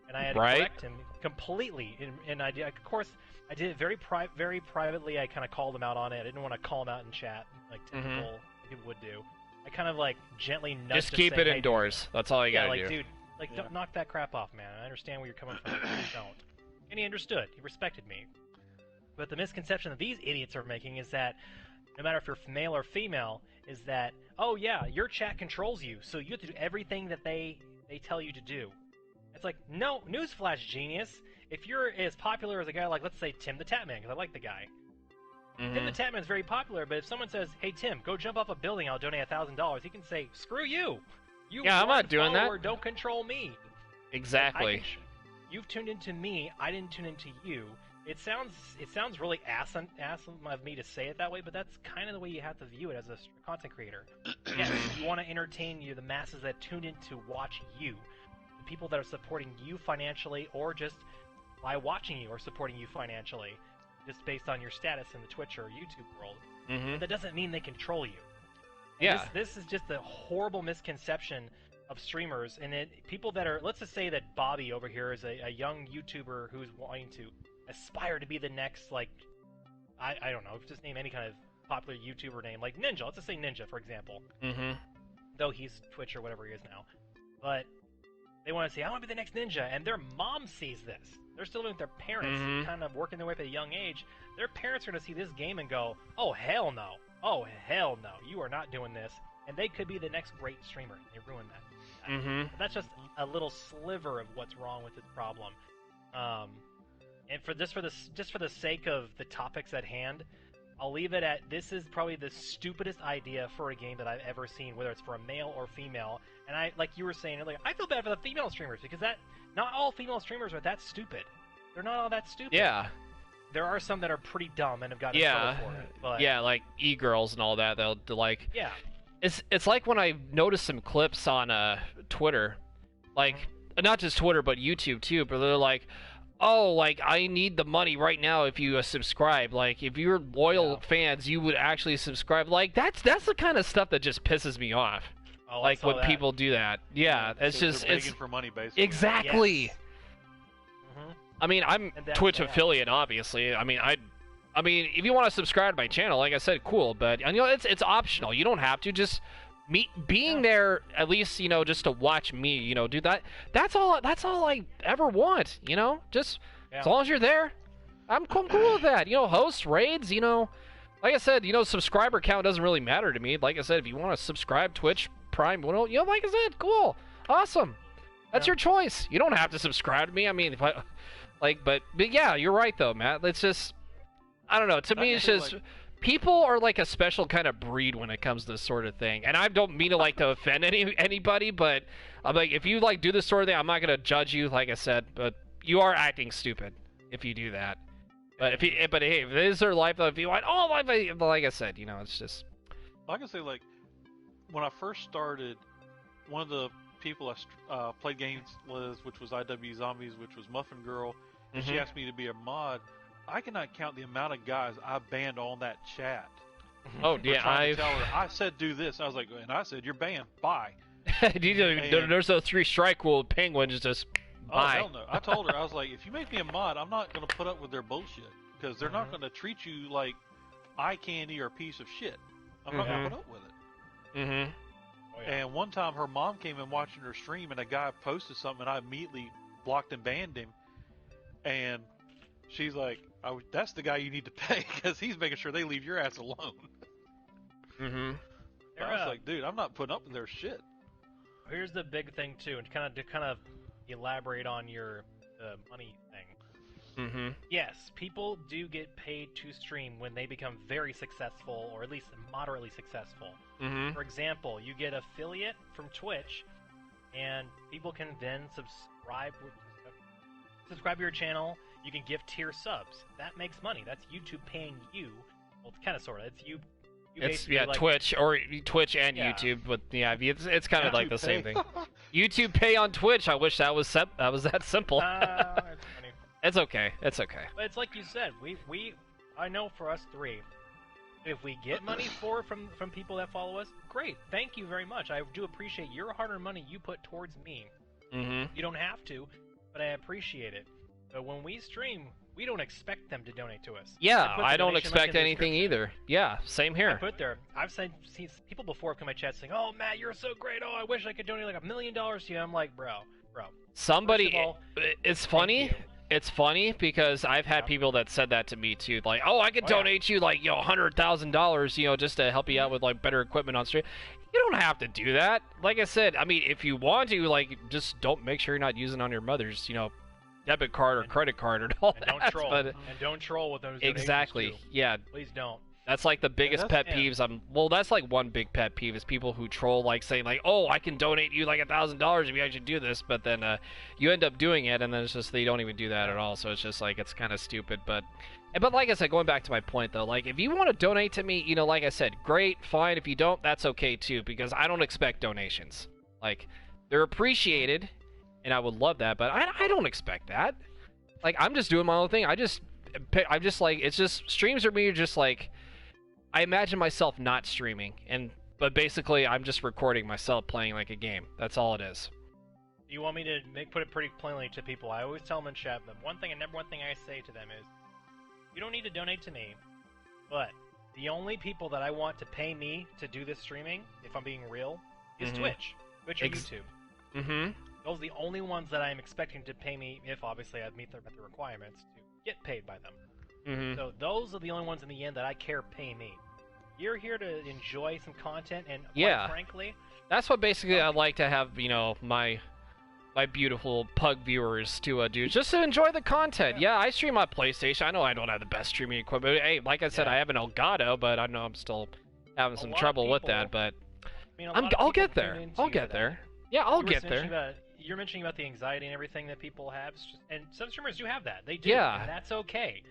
And I had to correct him completely. And I did, of course, I did it very privately. I kind of called him out on it. I didn't want to call him out in chat like typical people would do. I kind of like gently nudged. Just keep it indoors. That's all you gotta do. Dude, don't knock that crap off, man. I understand where you're coming from. Don't. And he understood. He respected me. But the misconception that these idiots are making is that no matter if you're male or female, is that, oh yeah, your chat controls you, so you have to do everything that they tell you to do. It's like, no, newsflash, genius. If you're as popular as a guy like, let's say, Tim the Tatman, because I like the guy. Tim the Tatman is very popular, but if someone says, hey Tim, go jump off a building, I'll donate $1,000, he can say, screw you. I'm not doing that. Don't control me. Exactly. You've tuned into me, I didn't tune into you. It sounds really awesome of me to say it that way, but that's kind of the way you have to view it as a content creator. Yes, you want to entertain the masses that tune in to watch you. The people that are supporting you financially, or just by watching you or supporting you financially, just based on your status in the Twitch or YouTube world. But that doesn't mean they control you. And this is just a horrible misconception of streamers, and people that are, let's just say that Bobby over here is a young YouTuber who's wanting to aspire to be the next, like, I don't know, just name any kind of popular YouTuber name, like Ninja. Let's just say Ninja, for example. Though he's Twitch or whatever he is now. But they want to say, I want to be the next Ninja, and their mom sees this. They're still living with their parents, kind of working their way up at a young age. Their parents are going to see this game and go, oh, hell no. Oh, hell no. You are not doing this. And they could be the next great streamer. They ruin that. That's just a little sliver of what's wrong with this problem. And just for the sake of the topics at hand, I'll leave it at, this is probably the stupidest idea for a game that I've ever seen, whether it's for a male or female. And I, like you were saying earlier, I feel bad for the female streamers, because not all female streamers are that stupid. They're not all that stupid. Yeah. There are some that are pretty dumb and have gotten in trouble for it. But... yeah, like e-girls and all that. They'll like. Yeah. It's like when I noticed some clips on Twitter, like not just Twitter but YouTube too. But they're like, oh, like I need the money right now if you subscribe. Like if you're loyal fans, you would actually subscribe. Like that's the kind of stuff that just pisses me off. Oh, like when people do that. Yeah, it's so just they're begging for money basically. Exactly. Yes. I mean, I'm Twitch affiliate, obviously. I mean, if you want to subscribe to my channel, like I said, cool. But it's optional. You don't have to. Just being there, at least just to watch me, do that. That's all I ever want. Just as long as you're there, I'm cool with that. Host raids. Like I said, subscriber count doesn't really matter to me. Like I said, if you want to subscribe Twitch Prime, like I said, cool, awesome. That's your choice. You don't have to subscribe to me. I mean, if I. But yeah, you're right though, Matt. It's just, I don't know. To me, it's just people are like a special kind of breed when it comes to this sort of thing. And I don't mean to offend anybody, but I'm like, if you do this sort of thing, I'm not gonna judge you, like I said. But you are acting stupid if you do that. But hey, if it is their life, if you want life, like I said, it's just. Like I say, like when I first started, one of the people I played games with, which was IW Zombies, which was Muffin Girl, and she asked me to be a mod. I cannot count the amount of guys I banned on that chat. Oh yeah, I said do this. I was like, and I said you're banned. Bye. There's those 3 strike rule. Penguins just bye. Oh hell no! I told her, I was like, if you make me a mod, I'm not going to put up with their bullshit, because they're not going to treat you like eye candy or a piece of shit. I'm not going to put up with it. Oh, yeah. And one time her mom came in watching her stream, and a guy posted something, and I immediately blocked and banned him. And she's like, that's the guy you need to pay, because he's making sure they leave your ass alone. I was like, dude, I'm not putting up with their shit. Here's the big thing too, and to kind of elaborate on your money thing. Mm-hmm. Yes, people do get paid to stream when they become very successful, or at least moderately successful. Mm-hmm. For example, you get affiliate from Twitch, and people can then subscribe to your channel. You can give tier subs. That makes money. That's YouTube paying you. Well, it's kind of sort of. It's you. It's like, Twitch and Yeah. YouTube, but it's kind of like the same Pay. thing. YouTube pay on Twitch. I wish that was that simple. It's funny. It's okay. It's okay. But it's like you said. I know for us three, if we get money from people that follow us, great. Thank you very much. I do appreciate your hard-earned money you put towards me. Mm-hmm. You don't have to, but I appreciate it. But when we stream, we don't expect them to donate to us. Yeah, put the I don't donation expect link in the anything description. either. Yeah, same here. I've seen people before come to my chat saying, "Oh, Matt, you're so great. Oh, I wish I could donate like $1 million to you." I'm like, bro. Somebody, First of all, it's thank funny. you. It's funny because I've had Yeah. people that said that to me too. Like, oh, I could Oh, yeah. donate you like $100,000, just to help you out with like better equipment on stream. You don't have to do that. Like I said, I mean, if you want to, like, just don't make sure you're not using on your mother's, debit card or credit card or all And that. don't troll. But And don't troll with those donations, exactly, too. yeah. Please don't. That's like the biggest that's- pet yeah. peeves. That's like one big pet peeve is people who troll, like saying like, oh, I can donate you like $1,000 if you actually do this, but then you end up doing it, and then it's just they don't even do that at all. So it's just like it's kind of stupid. But like I said, going back to my point though, like if you want to donate to me, like I said, great, fine. If you don't, that's okay too, because I don't expect donations. Like they're appreciated, and I would love that, but I don't expect that. Like I'm just doing my own thing. I'm just like it's just streams for me are just like. I imagine myself not streaming, but basically I'm just recording myself playing like a game. That's all it is. You want me to put it pretty plainly to people? I always tell them in chat, but number one thing I say to them is, you don't need to donate to me, but the only people that I want to pay me to do this streaming, if I'm being real, is Mhm. Twitch or YouTube. Mm-hmm. Those are the only ones that I'm expecting to pay me if obviously I meet the requirements to get paid by them. Mm-hmm. So those are the only ones in the end that I care pay me. You're here to enjoy some content, and Yeah. quite frankly, That's what basically I'd like to have, my beautiful pug viewers to do, just to enjoy the content. Yeah, I stream on PlayStation. I know I don't have the best streaming equipment. Hey, like I said, Yeah. I have an Elgato, but I know I'm still having some lot of trouble with people- that. But I mean, a lot of I'll people get tune there. into I'll get that. there. Yeah, I'll You were get mentioning there. You're mentioning about the anxiety and everything that people have, and some streamers do have that. They do, Yeah. and that's okay.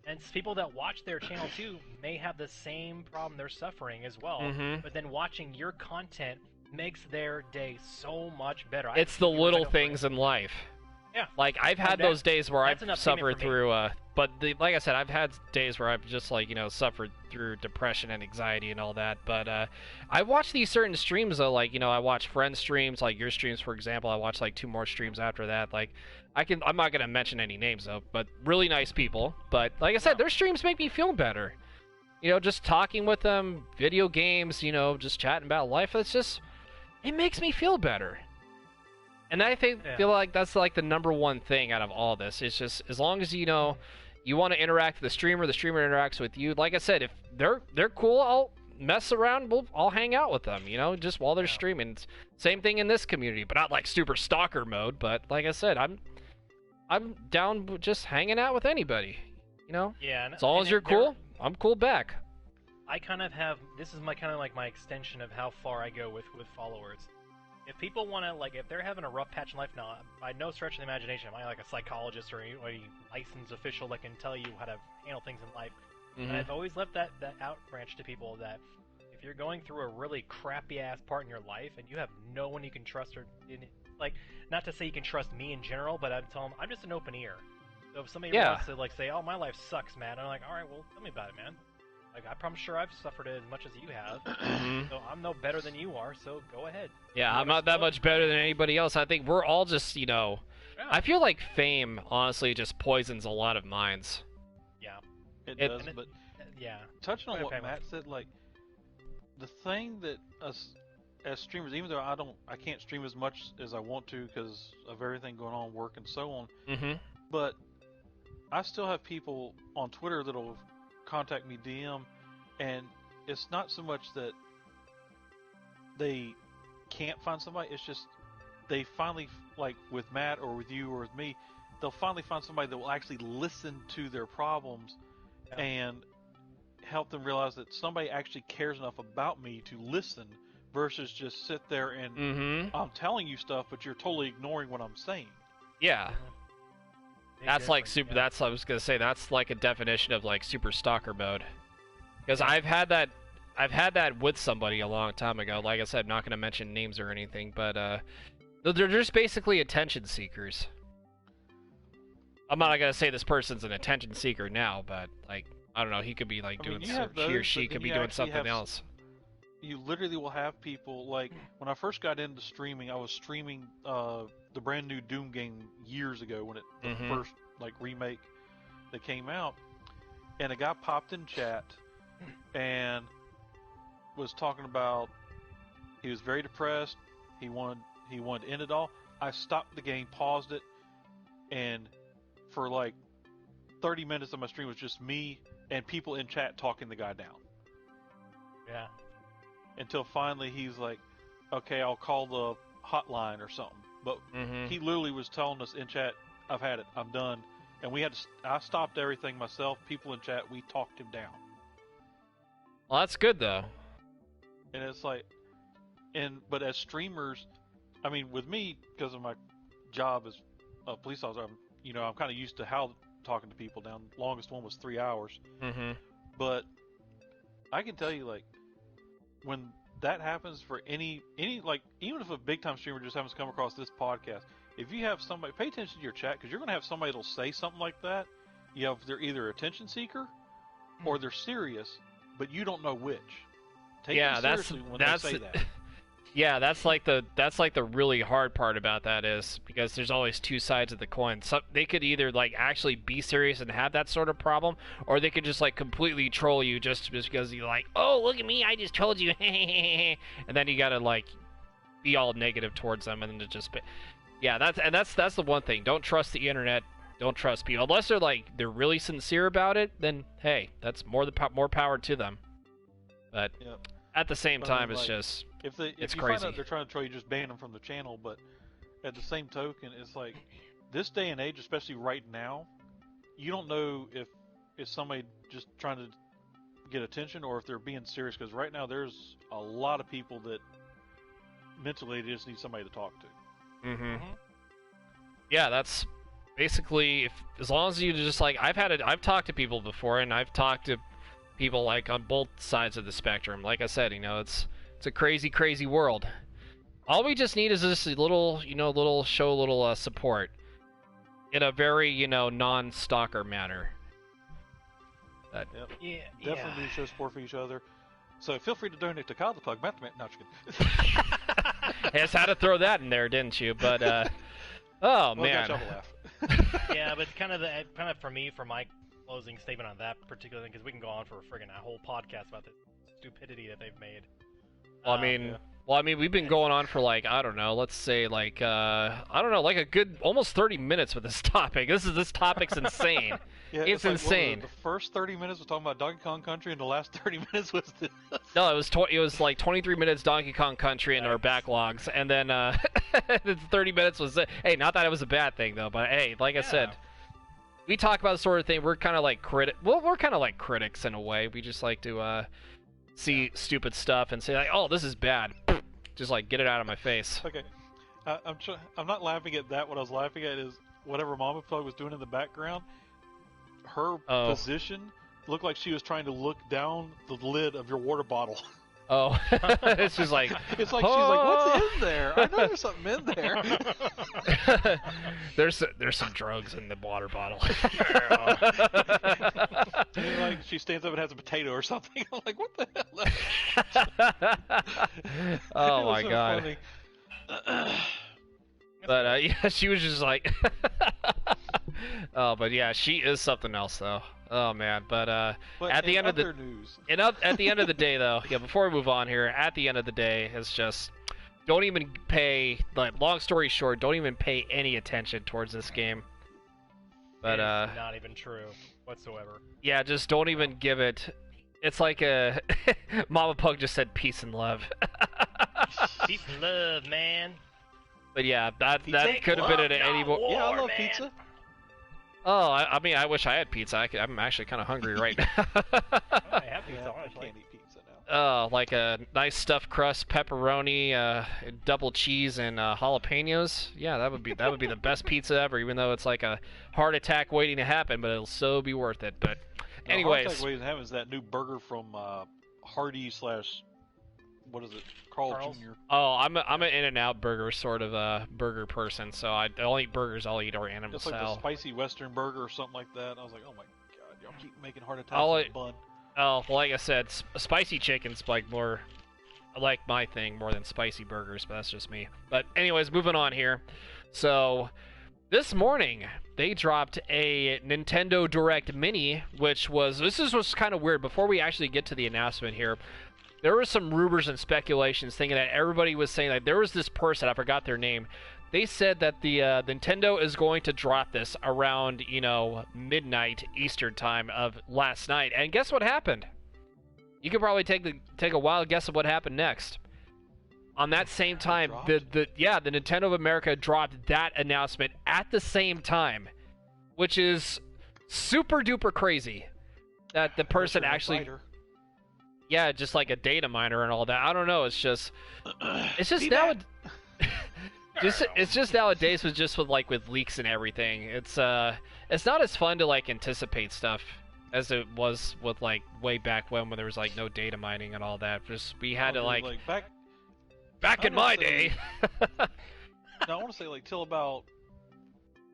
And people that watch their channel too may have the same problem they're suffering as well. Mhm. But then watching your content makes their day so much better. It's the little things in life. Yeah. Like I've had And those days where I've that's enough payment suffered for me. through like I said, I've had days where I've just like, suffered through depression and anxiety and all that. But I watch these certain streams though, like, I watch friends streams, like your streams for example. I watch like 2 more streams after that. Like I'm not gonna mention any names though, but really nice people. But like I said, their streams make me feel better. Just talking with them, video games, just chatting about life. It makes me feel better. And I feel like that's like the number one thing out of all this. It's just as long as you want to interact with the streamer interacts with you. Like I said, if they're cool, I'll mess around. I'll hang out with them, just while they're streaming. Same thing in this community, but not like super stalker mode. But like I said, I'm down with just hanging out with anybody. Yeah. As long as you're cool, I'm cool back. I kind of have this is my kind of like my extension of how far I go with followers. If people want to, like, if they're having a rough patch in life, now, by no stretch of the imagination am I like a psychologist or a licensed official that can tell you how to handle things in life. And I've always left that out branch to people that if you're going through a really crappy ass part in your life and you have no one you can trust like, not to say you can trust me in general, but I'm telling them I'm just an open ear. So if somebody wants to like say, "Oh, my life sucks, man," I'm like, "All right, well, tell me about it, man." Like, I'm sure I've suffered as much as you have, so I'm no better than you are, so go ahead. Yeah, I'm not that much better than anybody else. I think we're all just, I feel like fame, honestly, just poisons a lot of minds. Yeah. It does, but yeah. touching on Go what ahead, Matt said, like, the thing that us as streamers, even though I can't stream as much as I want to because of everything going on, work and so on, but I still have people on Twitter that'll contact me DM, and it's not so much that they can't find somebody, it's just they finally, like with Matt or with you or with me, they'll finally find somebody that will actually listen to their problems and help them realize that somebody actually cares enough about me to listen versus just sit there and I'm telling you stuff, but you're totally ignoring what I'm saying. Yeah. That's like super. That's I was gonna say. That's like a definition of like super stalker mode. Because I've had that with somebody a long time ago. Like I said, I'm not gonna mention names or anything, but they're just basically attention seekers. I'm not gonna say this person's an attention seeker now, but like I don't know, he could be like doing he or she could be doing something else. You literally will have people like when I first got into streaming, I was streaming the brand new Doom game years ago when the first like remake that came out, and a guy popped in chat and was talking about he was very depressed. He wanted to end it all. I stopped the game, paused it, and for like 30 minutes of my stream was just me and people in chat talking the guy down. Yeah. Until finally he's like, okay, I'll call the hotline or something. But he literally was telling us in chat, I've had it, I'm done. And I stopped everything myself. People in chat, we talked him down. Well, that's good though. And it's like, but as streamers, I mean, with me, because of my job as a police officer, I'm kind of used to how talking to people down. Longest one was 3 hours. But I can tell you, like, when that happens for any like, even if a big time streamer just happens to come across this podcast, if you have somebody, pay attention to your chat, because you're going to have somebody that'll say something like that. They're either attention seeker or they're serious, but you don't know which. Take them seriously when they say that. Yeah, that's like the really hard part about that is because there's always two sides of the coin. So they could either like actually be serious and have that sort of problem, or they could just like completely troll you just because you're like, oh, look at me, I just told you, and then you gotta like be all negative towards them, and then just yeah, that's the one thing. Don't trust the internet. Don't trust people unless they're really sincere about it. Then hey, that's more power to them. But at the same time, it's just. If you crazy. Find out they're trying to troll you, just ban them from the channel. But at the same token, it's like this day and age, especially right now, you don't know if it's somebody just trying to get attention or if they're being serious. Because right now, there's a lot of people that mentally they just need somebody to talk to. Yeah, that's basically as long as you just like I've talked to people before, and I've talked to people like on both sides of the spectrum. Like I said, it's a crazy, crazy world. All we just need is just a little, show a little support in a very, non-stalker manner. But, definitely show support for each other. So feel free to donate to Kyle the Pug. No, just kidding. Just had to throw that in there, didn't you? But oh man. Yeah, but kind of for me, for my closing statement on that particular thing, because we can go on for a whole podcast about the stupidity that they've made. Well, I mean, we've been going on for like, I don't know, let's say like, like a good almost 30 minutes with this topic. This topic's insane. Yeah, it's insane. The first 30 minutes was talking about Donkey Kong Country, and the last 30 minutes was this. No, it was like 23 minutes Donkey Kong Country in our backlogs, and then 30 minutes was hey, not that it was a bad thing though, but hey, like I said, we talk about the sort of thing. We're kind of like we're kind of like critics in a way. We just like to see stupid stuff and say like, oh, this is bad. Just like get it out of my face. Okay, I'm not laughing at that. What I was laughing at is whatever Mama Plug was doing in the background. Her position looked like she was trying to look down the lid of your water bottle. Oh, it's just like she's like, what's in there? I know there's something in there. there's some drugs in the water bottle. Like she stands up and has a potato or something. I'm like, what the hell? Oh my god. But yeah, she was just like, oh, but yeah, she is something else though. Oh man, but at the end of the news, at the end of the day though, yeah. Before we move on here, at the end of the day, it's just don't even pay. Like, long story short, don't even pay any attention towards this game. But not even true whatsoever. Yeah, just don't even give it. It's like a Mama Pug just said peace and love. Peace and love, man. But yeah, that could have been at any more. Yeah, I love pizza. Oh, I mean, I wish I had pizza. I'm actually kind of hungry right now. I have pizza, Yeah, I honestly. can't eat pizza now. Like a nice stuffed crust, pepperoni, double cheese, and jalapenos. Yeah, that would be the best pizza ever. Even though it's like a heart attack waiting to happen, but it'll so be worth it. But, The anyways, hard waiting to have is that new burger from Hardy slash what is it, Carl Carl's? Jr. oh, I'm an In-N-Out burger sort of burger person. So I don't eat burgers. I'll eat animal Just like the style. spicy Western burger or something like that. I was like, oh my god, y'all keep making heart attacks I'll with eat- bun. Oh, well, like I said, spicy chicken's like more like my thing more than spicy burgers, but that's just me. But anyways, moving on here. So this morning they dropped a Nintendo Direct Mini, which was was kind of weird. Before we actually get to the announcement here, there were some rumors and speculations thinking that everybody was saying that there was this person, I forgot their name. They said that the Nintendo is going to drop this around, midnight Eastern time of last night. And guess what happened? You could probably take a wild guess of what happened next. On that same time, the Nintendo of America dropped that announcement at the same time, which is super duper crazy. That the person actually, yeah, just like a data miner and all that. I don't know. It's just now. It's just nowadays with leaks and everything. It's not as fun to like anticipate stuff as it was with like way back when there was like no data mining and all that. Just we had to like back in my day. No, I want to say like till about,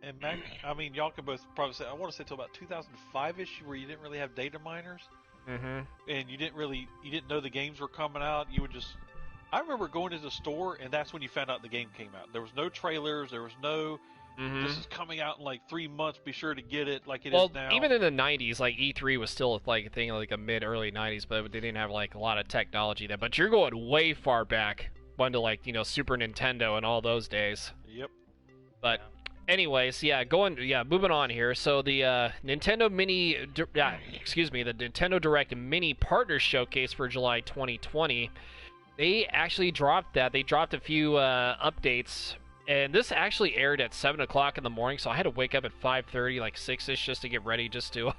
and Mac, I mean y'all can both probably say, I want to say till about 2005ish, where you didn't really have data miners, and you didn't know the games were coming out. You would just, I remember going to the store, and that's when you found out the game came out. There was no trailers, there was no, this is coming out in like 3 months, be sure to get it, like it is now. Even in the 90s, like E3 was still like a thing, like a mid-early 90s, but they didn't have like a lot of technology then. But you're going way far back, one to like, Super Nintendo and all those days. Yep. But anyways, moving on here. So the Nintendo Direct Mini Partner Showcase for July 2020, they actually dropped that. They dropped a few updates, and this actually aired at 7 o'clock in the morning, so I had to wake up at 5:30, like 6ish, just to get ready, just to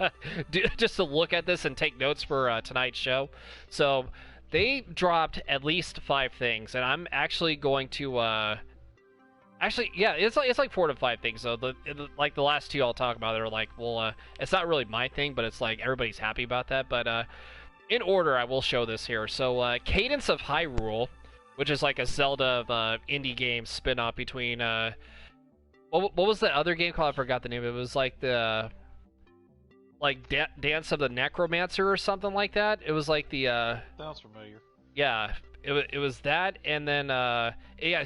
just to look at this and take notes for tonight's show. So they dropped at least 5 things, and I'm actually going to it's like 4 to 5 things. So the last 2 I'll talk about, they're like, well, it's not really my thing, but it's like everybody's happy about that. But in order, I will show this here. So Cadence of Hyrule, which is like a Zelda indie game spin-off between what was the other game called? I forgot the name. It was like the Dance of the Necromancer or something like that. It was like the Sounds familiar. yeah, it was that, and then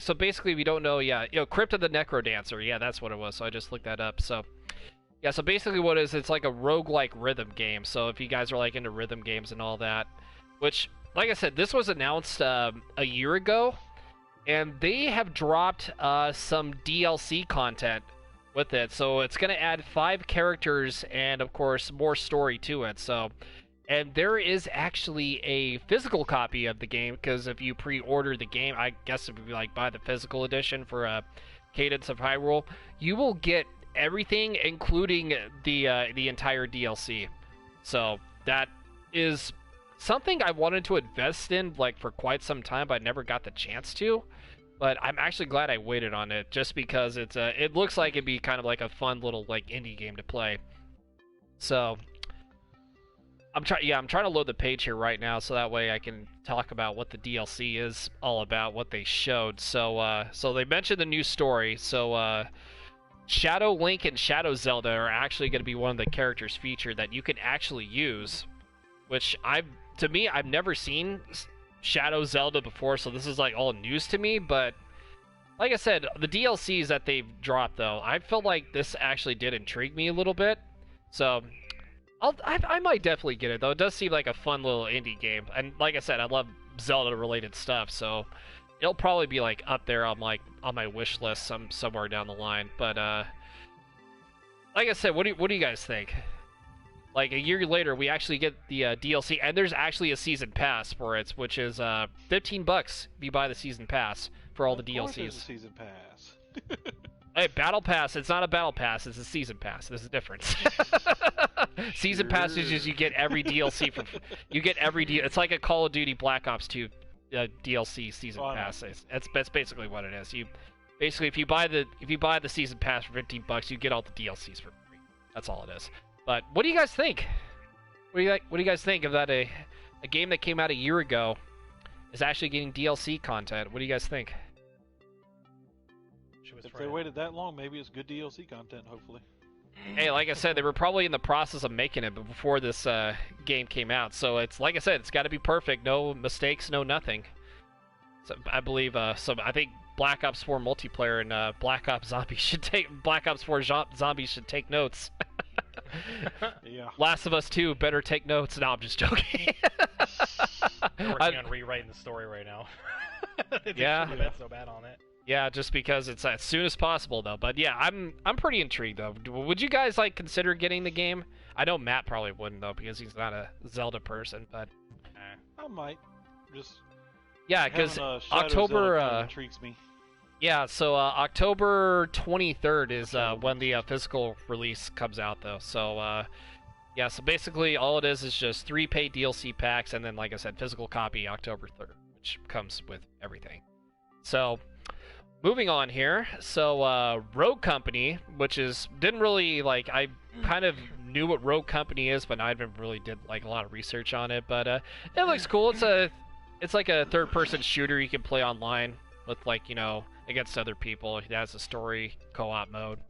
so basically we don't know, Crypt of the Necrodancer, yeah, that's what it was. So I just looked that up. So yeah, so basically what it is, it's like a roguelike rhythm game. So if you guys are like into rhythm games and all that, which, like I said, this was announced a year ago, and they have dropped some DLC content with it. So it's going to add 5 characters and, of course, more story to it. So, and there is actually a physical copy of the game, because if you pre-order the game, I guess if you like buy the physical edition for Cadence of Hyrule, you will get everything, including the entire DLC. So that is something I wanted to invest in like for quite some time, but I never got the chance to. But I'm actually glad I waited on it, just because it looks like it'd be kind of like a fun little like indie game to play. So I'm trying to load the page here right now, so that way I can talk about what the DLC is all about, what they showed. So so they mentioned the new story. So Shadow Link and Shadow Zelda are actually going to be one of the characters featured that you can actually use, which I've never seen Shadow Zelda before, so this is like all news to me. But like I said, the DLCs that they've dropped, though, I felt like this actually did intrigue me a little bit. So I might definitely get it, though. It does seem like a fun little indie game, and like I said, I love Zelda related stuff, so it'll probably be like up there on my wish list somewhere down the line. But like I said, what do you guys think? Like a year later, we actually get the DLC, and there's actually a season pass for it, which is $15 if you buy the season pass for all the DLCs. There's a season pass. Hey, Battle Pass, it's not a Battle Pass, it's a Season Pass. There's a difference. Season Pass is just you get every DLC for... You get every... It's like a Call of Duty Black Ops 2 DLC Season Pass. That's basically what it is. You basically, if you buy the Season Pass for $15, you get all the DLCs for free. That's all it is. But what do you guys think? What do you guys think of that? A game that came out a year ago is actually getting DLC content. What do you guys think? If they waited that long, maybe it's good DLC content, hopefully. Hey, like I said, they were probably in the process of making it before this game came out. So it's, like I said, it's got to be perfect. No mistakes, no nothing. So I believe, I think Black Ops 4 multiplayer and Black Ops Zombies should take Zombies should take notes. Yeah. Last of Us 2 better take notes. No, I'm just joking. They're working on rewriting the story right now. They Yeah. shouldn't have been so bad on it. Yeah, just because it's as soon as possible, though. But yeah, I'm pretty intrigued, though. Would you guys consider getting the game? I know Matt probably wouldn't, though, because he's not a Zelda person. But I might. Just yeah, because October intrigues me. Yeah, so October 23rd is when the physical release comes out, though. So yeah, so basically all it is just 3 paid DLC packs, and then, like I said, physical copy October 3rd, which comes with everything. So. Moving on here, so Rogue Company, which didn't really I kind of knew what Rogue Company is, but I haven't really did a lot of research on it. But it looks cool. It's like a third-person shooter you can play online with against other people. It has a story co-op mode,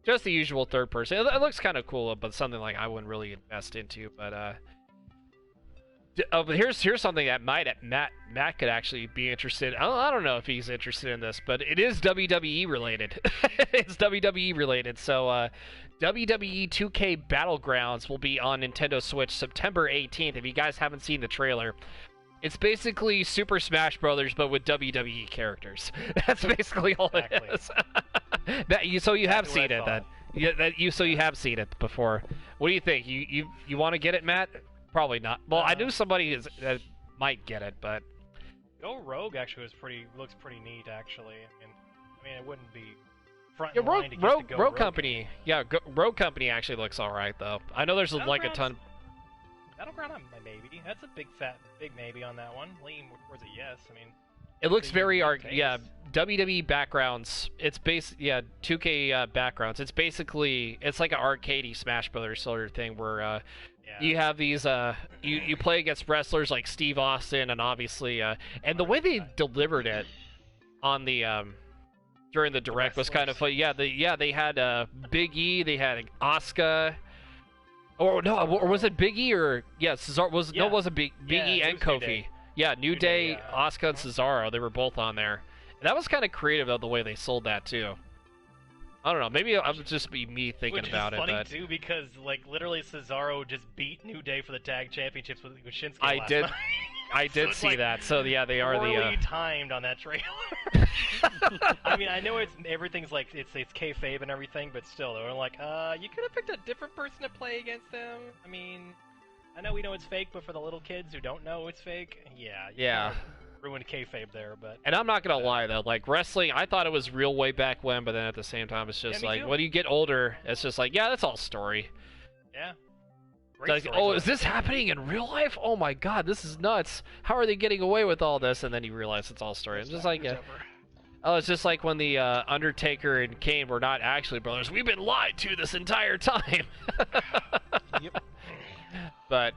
just the usual third-person. It looks kind of cool, but something I wouldn't really invest into. But here's something that Matt could actually be interested in. I don't know if he's interested in this, but it is WWE related. It's WWE related. So WWE 2K Battlegrounds will be on Nintendo Switch September 18th. If you guys haven't seen the trailer, it's basically Super Smash Brothers but with WWE characters. That's basically all it is. So you have seen it then. Yeah, you have seen it before. What do you think? You want to get it, Matt? Probably not. Well, I knew somebody that might get it, but Go Rogue actually looks pretty neat actually. I mean it wouldn't be front yeah, in line to get to Rogue Company. Yeah, Rogue Company actually looks all right though. I know there's a ton. Battleground, maybe. That's a big maybe on that one. Lean towards a yes. I mean, it looks very WWE backgrounds. It's 2K backgrounds. It's basically like an arcadey Smash Brothers sort of thing where you have these you play against wrestlers like Steve Austin and obviously and the way they delivered it on the during the direct was kind of fun. They had Big E, they had Asuka. Or was it Big E or Cesaro was it Big E and Kofi. New Day, Asuka and Cesaro, they were both on there. And that was kind of creative though, the way they sold that too. I don't know, maybe it would just be me thinking about it. Which is funny too, because literally Cesaro just beat New Day for the tag championships with Shinsuke I did. I did see that. So yeah, they are poorly timed on that trailer. I mean, I know everything's it's kayfabe and everything, but still, they're you could have picked a different person to play against them. I mean, I know we know it's fake, but for the little kids who don't know it's fake, yeah. Ruined kayfabe there, but. And I'm not gonna lie though, wrestling, I thought it was real way back when, but then at the same time, it's just when you get older, it's just that's all story. Yeah. Is this happening in real life? Oh my god, this is nuts. How are they getting away with all this? And then you realize it's all story. It's just it's just like when the Undertaker and Kane were not actually brothers. We've been lied to this entire time. Yep. But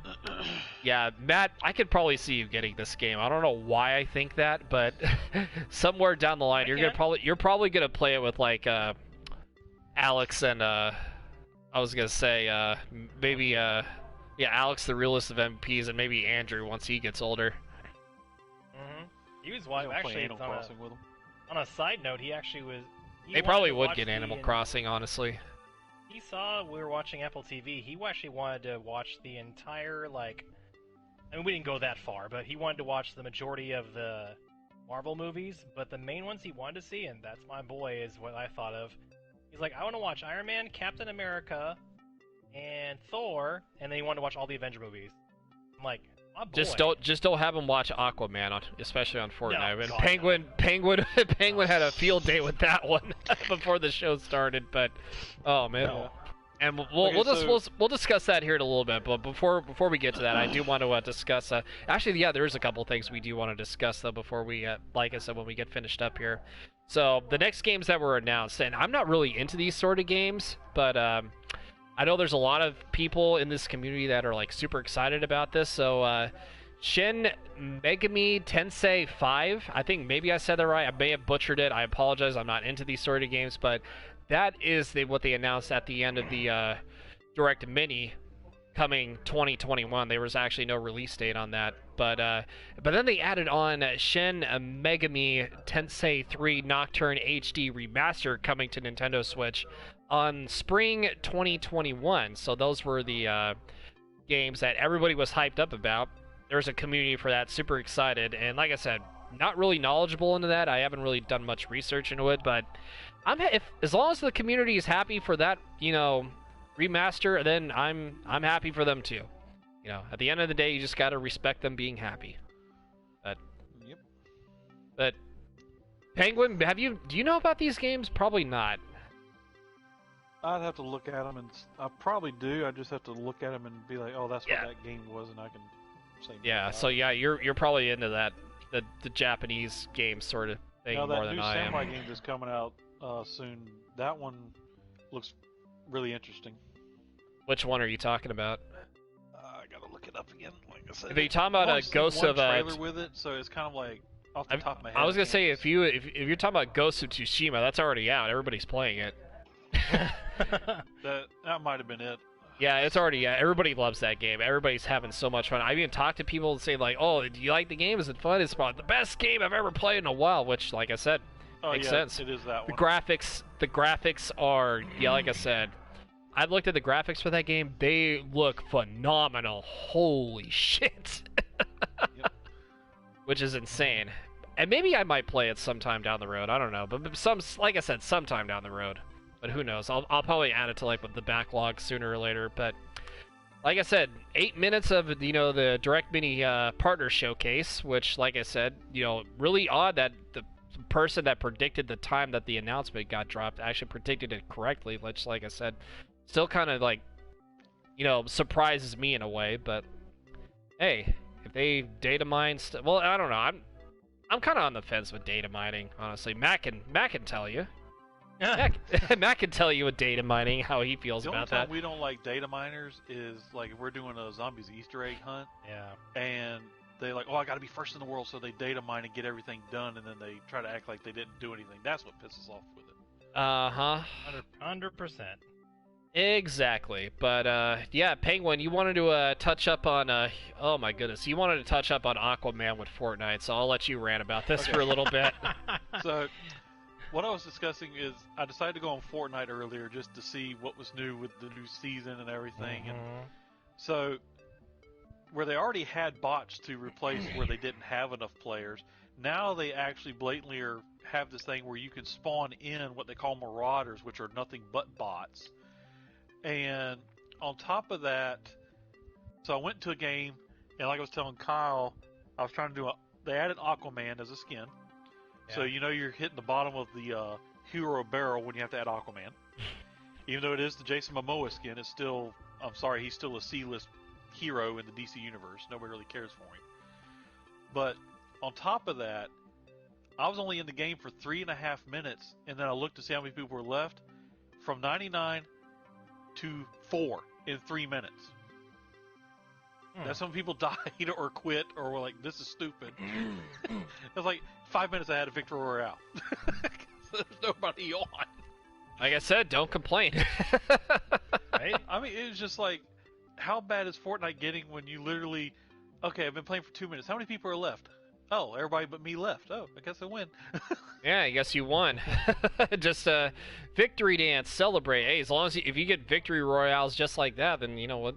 yeah, Matt, I could probably see you getting this game. I don't know why I think that, but somewhere down the line, you're probably gonna play it with Alex and I was gonna say maybe Alex, the realist of MVPs, and maybe Andrew once he gets older. Mm-hmm. He was actually Animal Crossing with him. On a side note, he actually was. They probably would get Animal Crossing, honestly. He saw we were watching Apple TV. He actually wanted to watch the entire I mean, we didn't go that far, but he wanted to watch the majority of the Marvel movies. But the main ones he wanted to see, and that's my boy, is what I thought of. He's like, I want to watch Iron Man, Captain America, and Thor, and then he wanted to watch all the Avenger movies. I'm like, My boy. Just don't have him watch Aquaman, especially on Fortnite. No, And God, Penguin had a field day with that one before the show started. But oh man, No. and we'll discuss that here in a little bit. But before we get to that, I do want to discuss. Actually, yeah, there's a couple things we do want to discuss though before we, like I said, when we get finished up here. So the next games that were announced, and I'm not really into these sort of games, but I know there's a lot of people in this community that are like super excited about this. So Shin Megami Tensei 5, I think maybe I said that right. I may have butchered it. I apologize. I'm not into these sort of games, but that is what they announced at the end of the Direct Mini coming 2021. There was actually no release date on that, but then they added on Shin Megami Tensei 3 Nocturne HD Remaster coming to Nintendo Switch on spring 2021. So those were the games that everybody was hyped up about. There's a community for that, super excited, and like I said, not really knowledgeable into that. I haven't really done much research into it, but as long as the community is happy for that, remaster, then I'm happy for them too. At the end of the day, you just got to respect them being happy. But Penguin, do you know about these games? Probably not. I'd have to look at them, and I probably do. I just have to look at them and be like, "Oh, that's what that game was," and I can say. Yeah. So yeah, you're probably into that the Japanese game sort of thing more than I am. That new samurai game that's coming out soon. That one looks really interesting. Which one are you talking about? I gotta look it up again. Like I said, are you talking about Ghost of trailer with it, so it's kind of like off the top of my head. I was gonna say if you're talking about Ghost of Tsushima, that's already out. Everybody's playing it. that might have been it. Yeah, it's already. Everybody loves that game. Everybody's having so much fun. I even talked to people and say like, "Oh, do you like the game? Is it fun? It's about the best game I've ever played in a while." Which, like I said, makes sense. It is that one. The graphics are like I said. I looked at the graphics for that game. They look phenomenal. Holy shit! Yep. Which is insane. And maybe I might play it sometime down the road. I don't know, but like I said, sometime down the road. But who knows? I'll probably add it to like the backlog sooner or later. But like I said, 8 minutes of the Direct Mini partner showcase, which like I said, really odd that the person that predicted the time that the announcement got dropped actually predicted it correctly. Which, like I said, still kind of like surprises me in a way. But hey, if they data mine, well, I don't know. I'm kind of on the fence with data mining, honestly. Matt can tell you. Matt can tell you with data mining how he feels about that. The only time we don't like data miners is like if we're doing a zombies Easter egg hunt. Yeah. And they like, I got to be first in the world, so they data mine and get everything done, and then they try to act like they didn't do anything. That's what pisses off with it. 100%. Exactly. But yeah, Penguin, you wanted to touch up on oh my goodness, you wanted to touch up on Aquaman with Fortnite, so I'll let you rant about this for a little bit. So what I was discussing is I decided to go on Fortnite earlier just to see what was new with the new season and everything. Mm-hmm. And so where they already had bots to replace where they didn't have enough players, now they actually blatantly have this thing where you can spawn in what they call marauders, which are nothing but bots. And on top of that, so I went to a game, and like I was telling Kyle, I was trying to they added Aquaman as a skin. Yeah. So you're hitting the bottom of the hero barrel when you have to add Aquaman. Even though it is the Jason Momoa skin, it's still, he's still a C-list hero in the DC universe. Nobody really cares for him. But on top of that, I was only in the game for 3.5 minutes, and then I looked to see how many people were left. From 99 to 4 in 3 minutes. That's when people died or quit or were like, this is stupid. It was like 5 minutes I had a victory royale. There's nobody on. Like I said, don't complain. Right? I mean, it was just like, how bad is Fortnite getting when you literally, okay, I've been playing for 2 minutes. How many people are left? Oh, everybody but me left. Oh, I guess I win. Yeah, I guess you won. Just victory dance, celebrate. Hey, as long as if you get victory royales just like that, then you know what,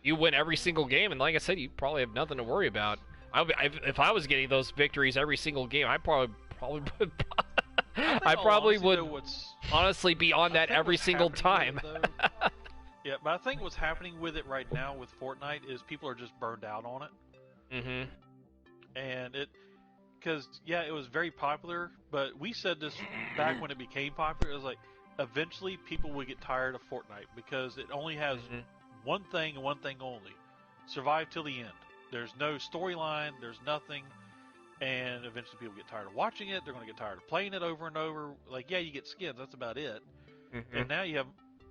you win every single game. And like I said, you probably have nothing to worry about. If I was getting those victories every single game, I probably would. I probably would honestly be on that every single time. Yeah, but I think what's happening with it right now with Fortnite is people are just burned out on it. Mm-hmm. And because it was very popular, but we said this back when it became popular. It was like eventually people would get tired of Fortnite because it only has one thing and one thing only: survive till the end. There's no storyline. There's nothing. And eventually people get tired of watching it. They're going to get tired of playing it over and over. Like, yeah, you get skins. That's about it. Mm-hmm. And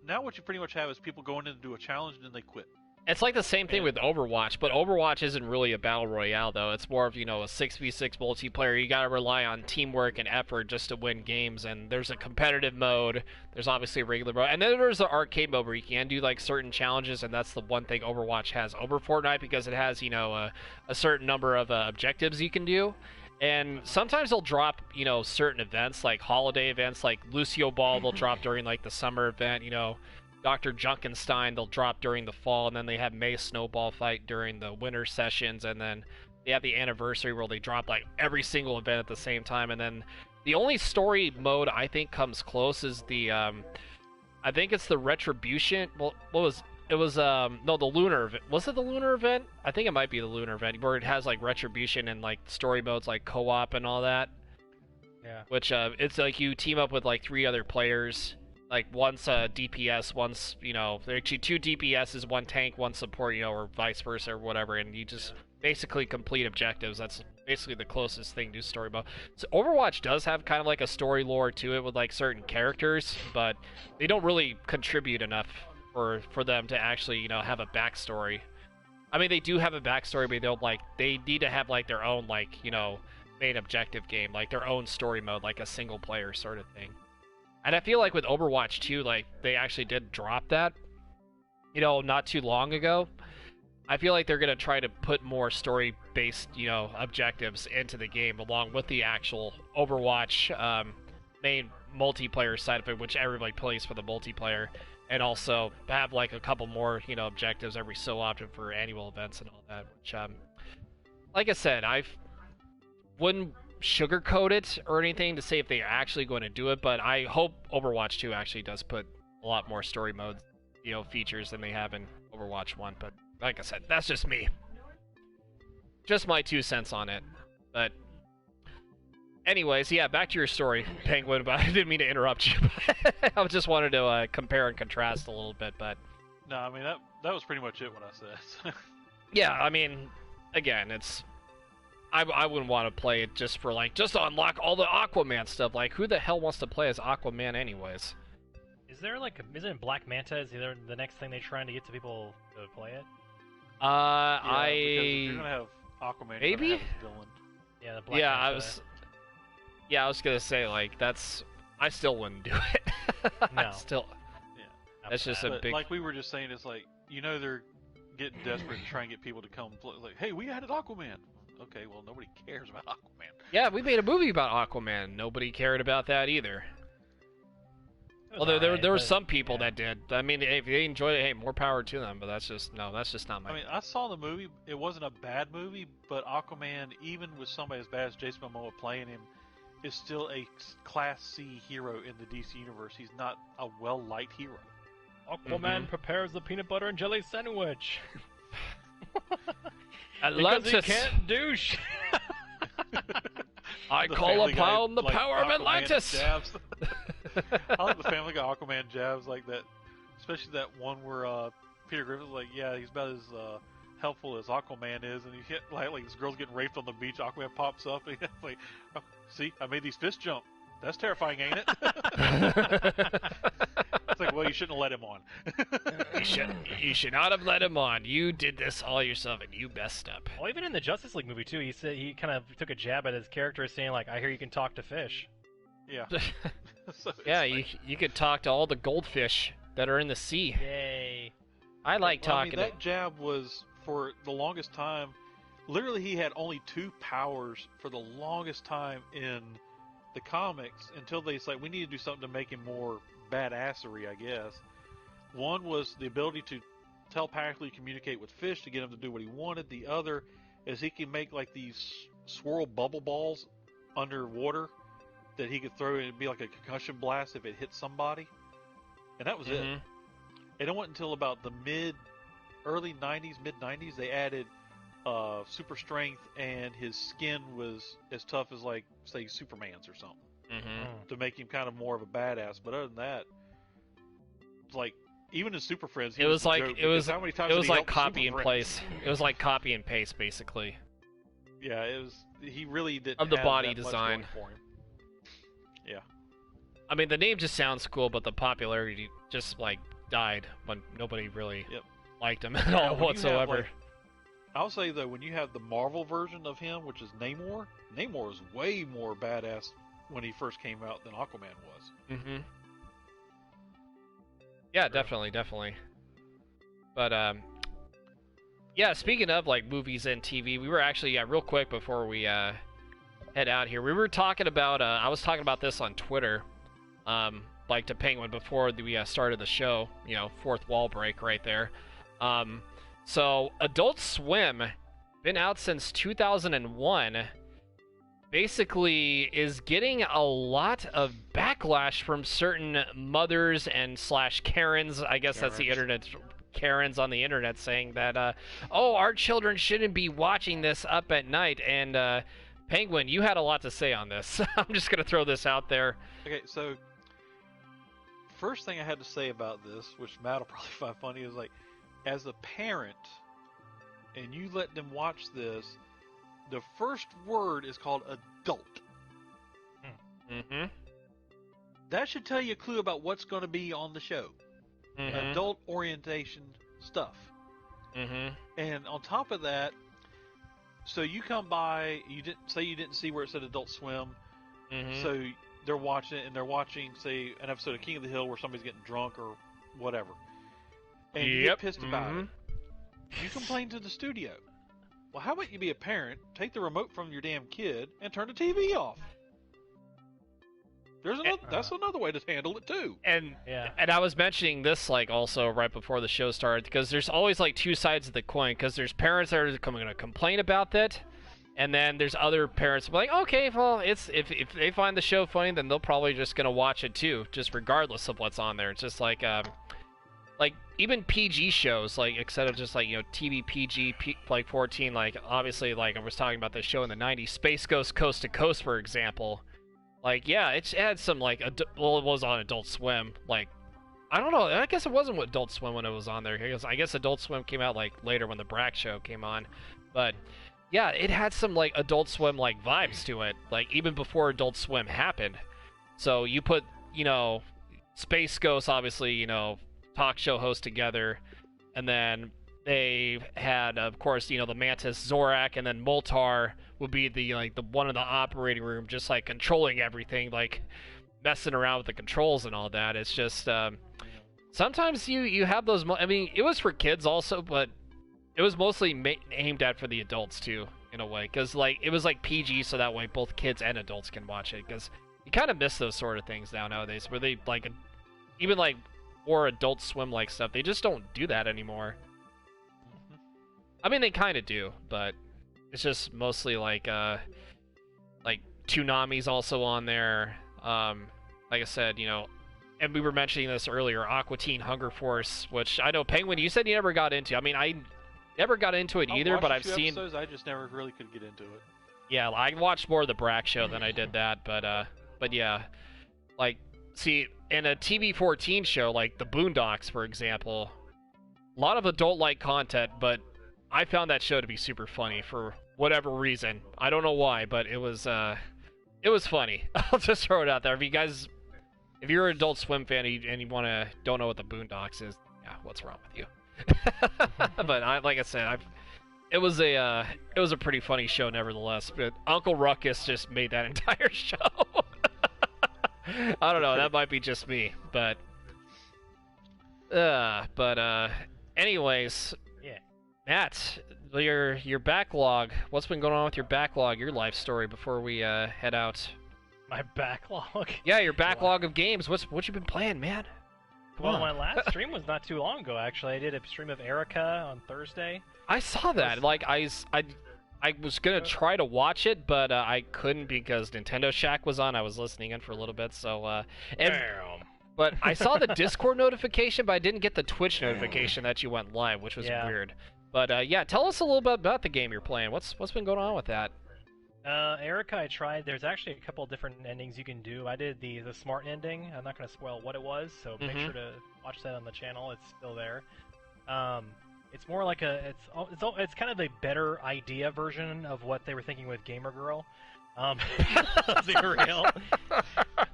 now what you pretty much have is people going in to do a challenge and then they quit. It's like the same thing with Overwatch, but Overwatch isn't really a battle royale, though. It's more of, a 6v6 multiplayer. You gotta rely on teamwork and effort just to win games, and there's a competitive mode. There's obviously a regular mode, and then there's the arcade mode where you can do, certain challenges, and that's the one thing Overwatch has over Fortnite, because it has, a certain number of objectives you can do. And sometimes they'll drop, certain events, like holiday events, like Lucio Ball, they'll drop during, the summer event, Dr. Junkenstein, they'll drop during the fall, and then they have May Snowball Fight during the winter sessions, and then they have the anniversary where they drop, every single event at the same time, and then the only story mode I think comes close is the, I think it's the Retribution, well, the Lunar event. Was it the Lunar event? I think it might be the Lunar event, where it has, Retribution and, story modes, co-op and all that. Yeah. Which, it's you team up with, 3 other players. One's a DPS, one's, they're actually 2 DPSs, 1 tank, 1 support, or vice versa or whatever, and you just basically complete objectives. That's basically the closest thing to story mode. So Overwatch does have kind of a story lore to it with certain characters, but they don't really contribute enough for them to actually, have a backstory. I mean, they do have a backstory, but they need to have their own main objective game, their own story mode, a single player sort of thing. And I feel with Overwatch 2, they actually did drop that, not too long ago. I feel they're going to try to put more story-based, objectives into the game, along with the actual Overwatch main multiplayer side of it, which everybody plays for the multiplayer, and also have, a couple more, objectives every so often for annual events and all that, which, like I said, I wouldn't sugarcoat it or anything to say if they're actually going to do it, but I hope Overwatch 2 actually does put a lot more story mode, features than they have in Overwatch 1, but like I said, that's just me. Just my 2 cents on it. But anyways, yeah, back to your story, Penguin, but I didn't mean to interrupt you. I just wanted to compare and contrast a little bit, but No, I mean, that was pretty much it what I said. yeah, I mean, again, it's I wouldn't want to play it just for just to unlock all the Aquaman stuff. Who the hell wants to play as Aquaman anyways? Is there isn't Black Manta is either the next thing they're trying to get to people to play it? Because if you're gonna have Aquaman, maybe? you're gonna have his villain. Yeah, the Black Manta. I was gonna say I still wouldn't do it. No. That's just a big. Like we were just saying, it's they're getting desperate to try and get people to come play. Hey, we added Aquaman. Okay, well, nobody cares about Aquaman. Yeah, we made a movie about Aquaman. Nobody cared about that either. Although there were some people that did. I mean, if they enjoyed it, hey, more power to them. But that's just not my. I mean, I saw the movie. It wasn't a bad movie, but Aquaman, even with somebody as bad as Jason Momoa playing him, is still a Class C hero in the DC universe. He's not a well-liked hero. Aquaman prepares the peanut butter and jelly sandwich. Atlantis. Because he can't douche. I call upon the power of Aquaman Atlantis. Jabs. I like the Family Guy Aquaman jabs like that, especially that one where Peter Griffin's like, yeah, he's about as helpful as Aquaman is, and he hit like this girl's getting raped on the beach. Aquaman pops up, and he's like, oh, see, I made these fists jump. That's terrifying, ain't it? It's like, well, you shouldn't have let him on. You should not have let him on. You did this all yourself, and you messed up. Well, even in the Justice League movie too, he said he kind of took a jab at his character, saying I hear you can talk to fish. Yeah. So yeah, you could talk to all the goldfish that are in the sea. Yay! I like talking. I mean, that jab was for the longest time. Literally, he had only 2 powers for the longest time in the comics until they said we need to do something to make him more badassery, I guess. One was the ability to telepathically communicate with fish to get him to do what he wanted. The other is he can make these swirl bubble balls underwater that he could throw and it'd be like a concussion blast if it hit somebody. And that was it. And it wasn't until about the mid 90s they added super strength and his skin was as tough as, like, say, Superman's or something, to make him kind of more of a badass. But other than that, like, even in Super Friends, it was like copy and paste. It was like copy and paste, basically. Yeah, it was. He really didn't of the have body that design much going for him. Yeah. I mean, the name just sounds cool, but the popularity just like died when nobody really liked him at all whatsoever. I'll say though, when you have the Marvel version of him, which is Namor, Namor is way more badass when he first came out than Aquaman was. Yeah, definitely. But yeah, speaking of like movies and TV, we were actually real quick before we head out here, we were talking about I was talking about this on Twitter, like to Penguin before we started the show. You know, fourth wall break right there. So Adult Swim, been out since 2001, basically is getting a lot of backlash from certain mothers and / Karens. I guess that's the internet. Karens on the internet saying that, oh, our children shouldn't be watching this up at night. And Penguin, you had a lot to say on this. I'm just going to throw this out there. Okay, so first thing I had to say about this, which Matt will probably find funny, is like, as a parent, and you let them watch this, the first word is called adult. That should tell you a clue about what's going to be on the show. Adult orientation stuff. And on top of that, so you come by, you didn't see where it said Adult Swim, so they're watching it, and they're watching, say, an episode of King of the Hill where somebody's getting drunk or whatever. And you get pissed about it. You complain to the studio. Well, how about you be a parent, take the remote from your damn kid, and turn the TV off? That's another way to handle it too. And I was mentioning this like also right before the show started, because there's always like two sides of the coin. Because there's parents that are going to complain about that, and then there's other parents who are like, okay, well, it's if they find the show funny, then they'll probably just going to watch it too, just regardless of what's on there. It's just like even PG shows, like instead of just like, you know, TV PG like 14, like obviously like I was talking about this show in the 90s, Space Ghost Coast to Coast, for example. Like, yeah, it had some, like, well, it was on Adult Swim. Like, I don't know. I guess it wasn't Adult Swim when it was on there. I guess Adult Swim came out, like, later when the Brack Show came on. But, yeah, it had some, like, Adult Swim, like, vibes to it. Like, even before Adult Swim happened. So you put, you know, Space Ghost, obviously, you know, talk show host together. And then they had, of course, you know, the Mantis Zorak, and then Moltar would be the one in the operating room, just like controlling everything, like messing around with the controls and all that. It's just sometimes you have those. I mean, it was for kids also, but it was mostly aimed at for the adults too, in a way, because like it was like PG, so that way both kids and adults can watch it. Because you kind of miss those sort of things nowadays, where they like even like more Adult Swim like stuff. They just don't do that anymore. I mean, they kind of do, but it's just mostly like Toonami's also on there. Like I said, you know, and we were mentioning this earlier, Aqua Teen Hunger Force, which I know, Penguin, you said you never got into. I mean, I never got into it either, but I've seen episodes, I just never really could get into it. Yeah, I watched more of the Brack Show than I did that, but yeah, like, see, in a TV-14 show like the Boondocks, for example, a lot of adult-like content, but I found that show to be super funny for whatever reason. I don't know why, but it was funny. I'll just throw it out there. If you're an Adult Swim fan and you don't know what the Boondocks is, yeah, what's wrong with you? But like I said, it was a pretty funny show nevertheless. But Uncle Ruckus just made that entire show. I don't know. That might be just me, but anyways. Matt, your backlog. What's been going on with your backlog, your life story before we head out? My backlog? Yeah, your backlog of games. What you been playing, man? Well, my last stream was not too long ago, actually. I did a stream of Erica on Thursday. I saw that. Like, I was going to try to watch it, but I couldn't because Nintendo Shack was on. I was listening in for a little bit, so... Damn. But I saw the Discord notification, but I didn't get the Twitch notification that you went live, which was weird. But yeah, tell us a little bit about the game you're playing. What's been going on with that? Erica, I tried. There's actually a couple of different endings you can do. I did the smart ending. I'm not going to spoil what it was, so make sure to watch that on the channel. It's still there. It's more like it's kind of a better idea version of what they were thinking with Gamer Girl. Let's be real.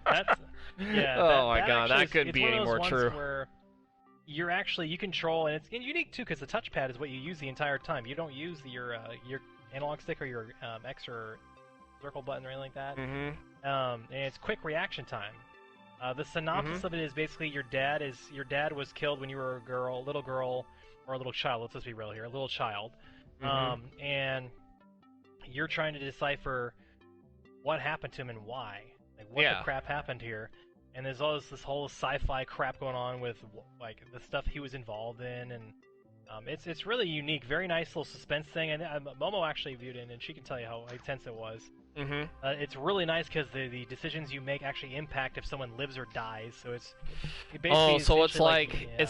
Oh my god, that couldn't be any more true. Where you control, and it's unique too because the touchpad is what you use the entire time. You don't use your analog stick or your X or circle button or anything like that. And it's quick reaction time. The synopsis of it is basically your dad was killed when you were a little girl, or a little child. Let's just be real here, a little child. And you're trying to decipher what happened to him and why. Like what the crap happened here. And there's all this whole sci-fi crap going on with like the stuff he was involved in, and it's really unique, very nice little suspense thing. And Momo actually viewed it, and she can tell you how intense it was. It's really nice because the decisions you make actually impact if someone lives or dies. So it's basically so it's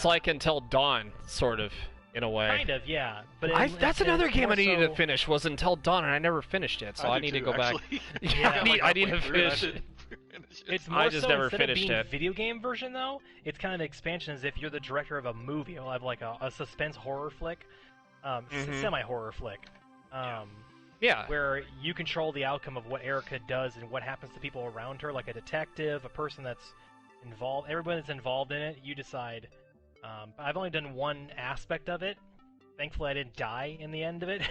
like Until Dawn, sort of, in a way. Kind of, yeah. But that's another game I needed to finish was Until Dawn, and I never finished it. So I need to go back. I need to finish it. It's more so instead of being a video game version, though, it's kind of an expansion as if you're the director of a movie. You'll have like a suspense horror flick, semi-horror flick, where you control the outcome of what Erica does and what happens to people around her, like a detective, a person that's involved, everybody that's involved in it, you decide. I've only done one aspect of it. Thankfully, I didn't die in the end of it.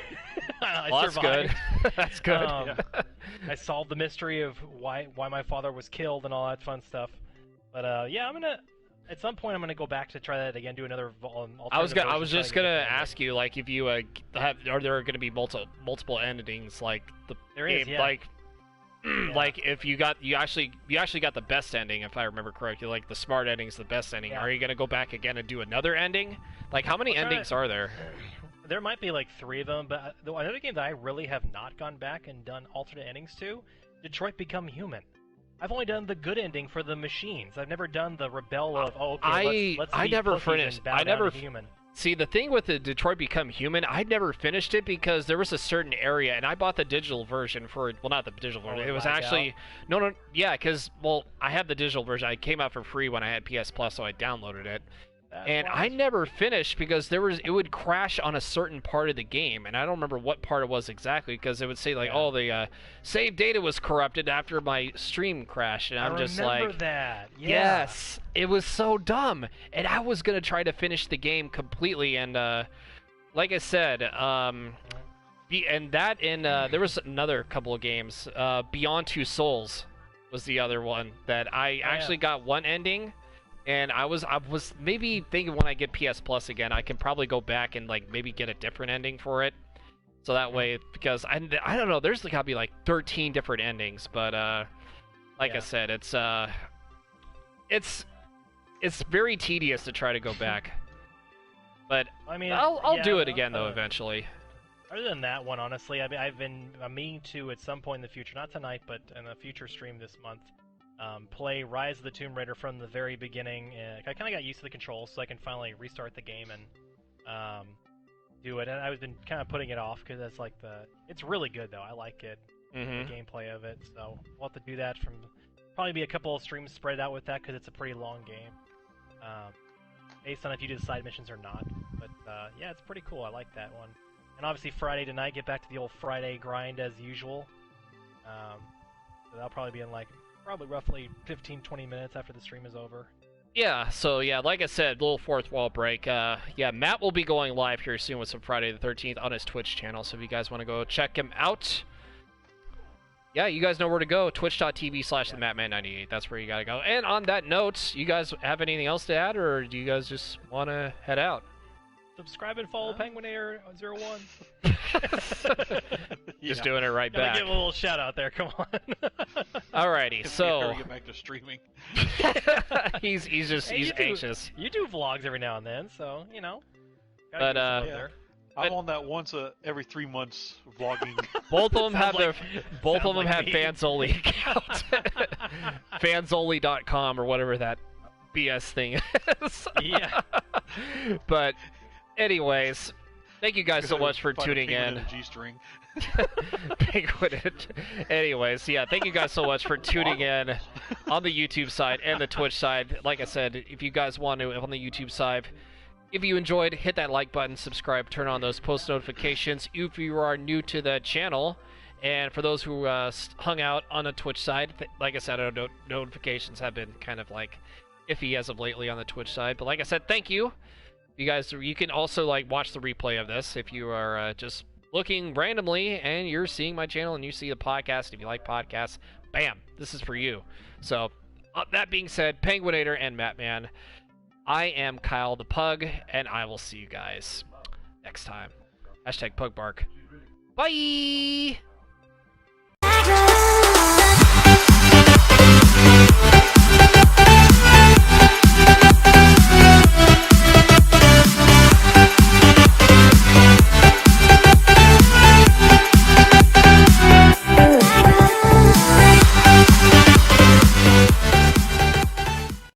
I survived. That's good. That's good. I solved the mystery of why my father was killed and all that fun stuff. But at some point, I'm gonna go back to try that again, do another. I was just gonna ask you, like, if you are there gonna be multiple endings, like there is, like. Like if you actually got the best ending, if I remember correctly, like the smart ending's the best ending. Are you gonna go back again and do another ending? Like how many endings are there? There might be like 3 of them, but another game that I really have not gone back and done alternate endings to, Detroit Become Human. I've only done the good ending for the machines. I've never done the rebel of let's I never finished. Human. See, the thing with the Detroit Become Human, I'd never finished it because there was a certain area, and I bought the digital version not the digital version. It was actually because I have the digital version. I came out for free when I had PS Plus, so I downloaded it. I never finished because it would crash on a certain part of the game, and I don't remember what part it was exactly because it would say like, the save data was corrupted after my stream crashed, and I'm just like, remember that. Yeah. Yes, it was so dumb, and I was gonna try to finish the game completely, and like I said, there was another couple of games. Beyond Two Souls was the other one that I actually got one ending. And I was maybe thinking when I get PS Plus again, I can probably go back and like maybe get a different ending for it. So that way, because I don't know, there's gotta be like 13 different endings, but like I said, it's very tedious to try to go back. But I mean, I'll do it again though eventually. Other than that one, honestly, I'm meaning to at some point in the future, not tonight, but in a future stream this month. Play Rise of the Tomb Raider from the very beginning. I kind of got used to the controls, so I can finally restart the game and do it. And I've been kind of putting it off because it's really good though. I like it, the gameplay of it. So we'll have to do that. Probably be a couple of streams spread out with that because it's a pretty long game, based on if you do the side missions or not. But yeah, it's pretty cool. I like that one. And obviously Friday tonight, get back to the old Friday grind as usual. So that'll probably be in roughly 15-20 minutes after the stream is over. Yeah, so yeah, like I said, little fourth wall break. Matt will be going live here soon with some Friday the 13th on his Twitch channel, so if you guys want to go check him out, yeah, you guys know where to go. Twitch.tv/theMattman98. That's where you gotta go. And on that note, you guys have anything else to add, or do you guys just want to head out? Subscribe and follow PenguinAir01. Just doing it right back. Give a little shout out there, come on. Alrighty, so get back to streaming. he's anxious. You do vlogs every now and then, so you know. But I'm on that once every 3 months vlogging. Both of them have fans only account. Fansonly.com or whatever that BS thing is. Yeah. But anyways, Thank you guys so much for Find a tuning penguin in. a G-string. Penguin. Anyways, yeah, thank you guys so much for tuning in on the YouTube side and the Twitch side. Like I said, if you guys want to, on the YouTube side, if you enjoyed, hit that like button, subscribe, turn on those post notifications if you are new to the channel. And for those who hung out on the Twitch side, like I said, notifications have been kind of like iffy as of lately on the Twitch side. But like I said, thank you. You guys, you can also like watch the replay of this if you are just looking randomly and you're seeing my channel and you see the podcast. If you like podcasts, bam, this is for you. So that being said, Penguinator and Mattman, I am Kyle the Pug, and I will see you guys next time. #PugBark. Bye!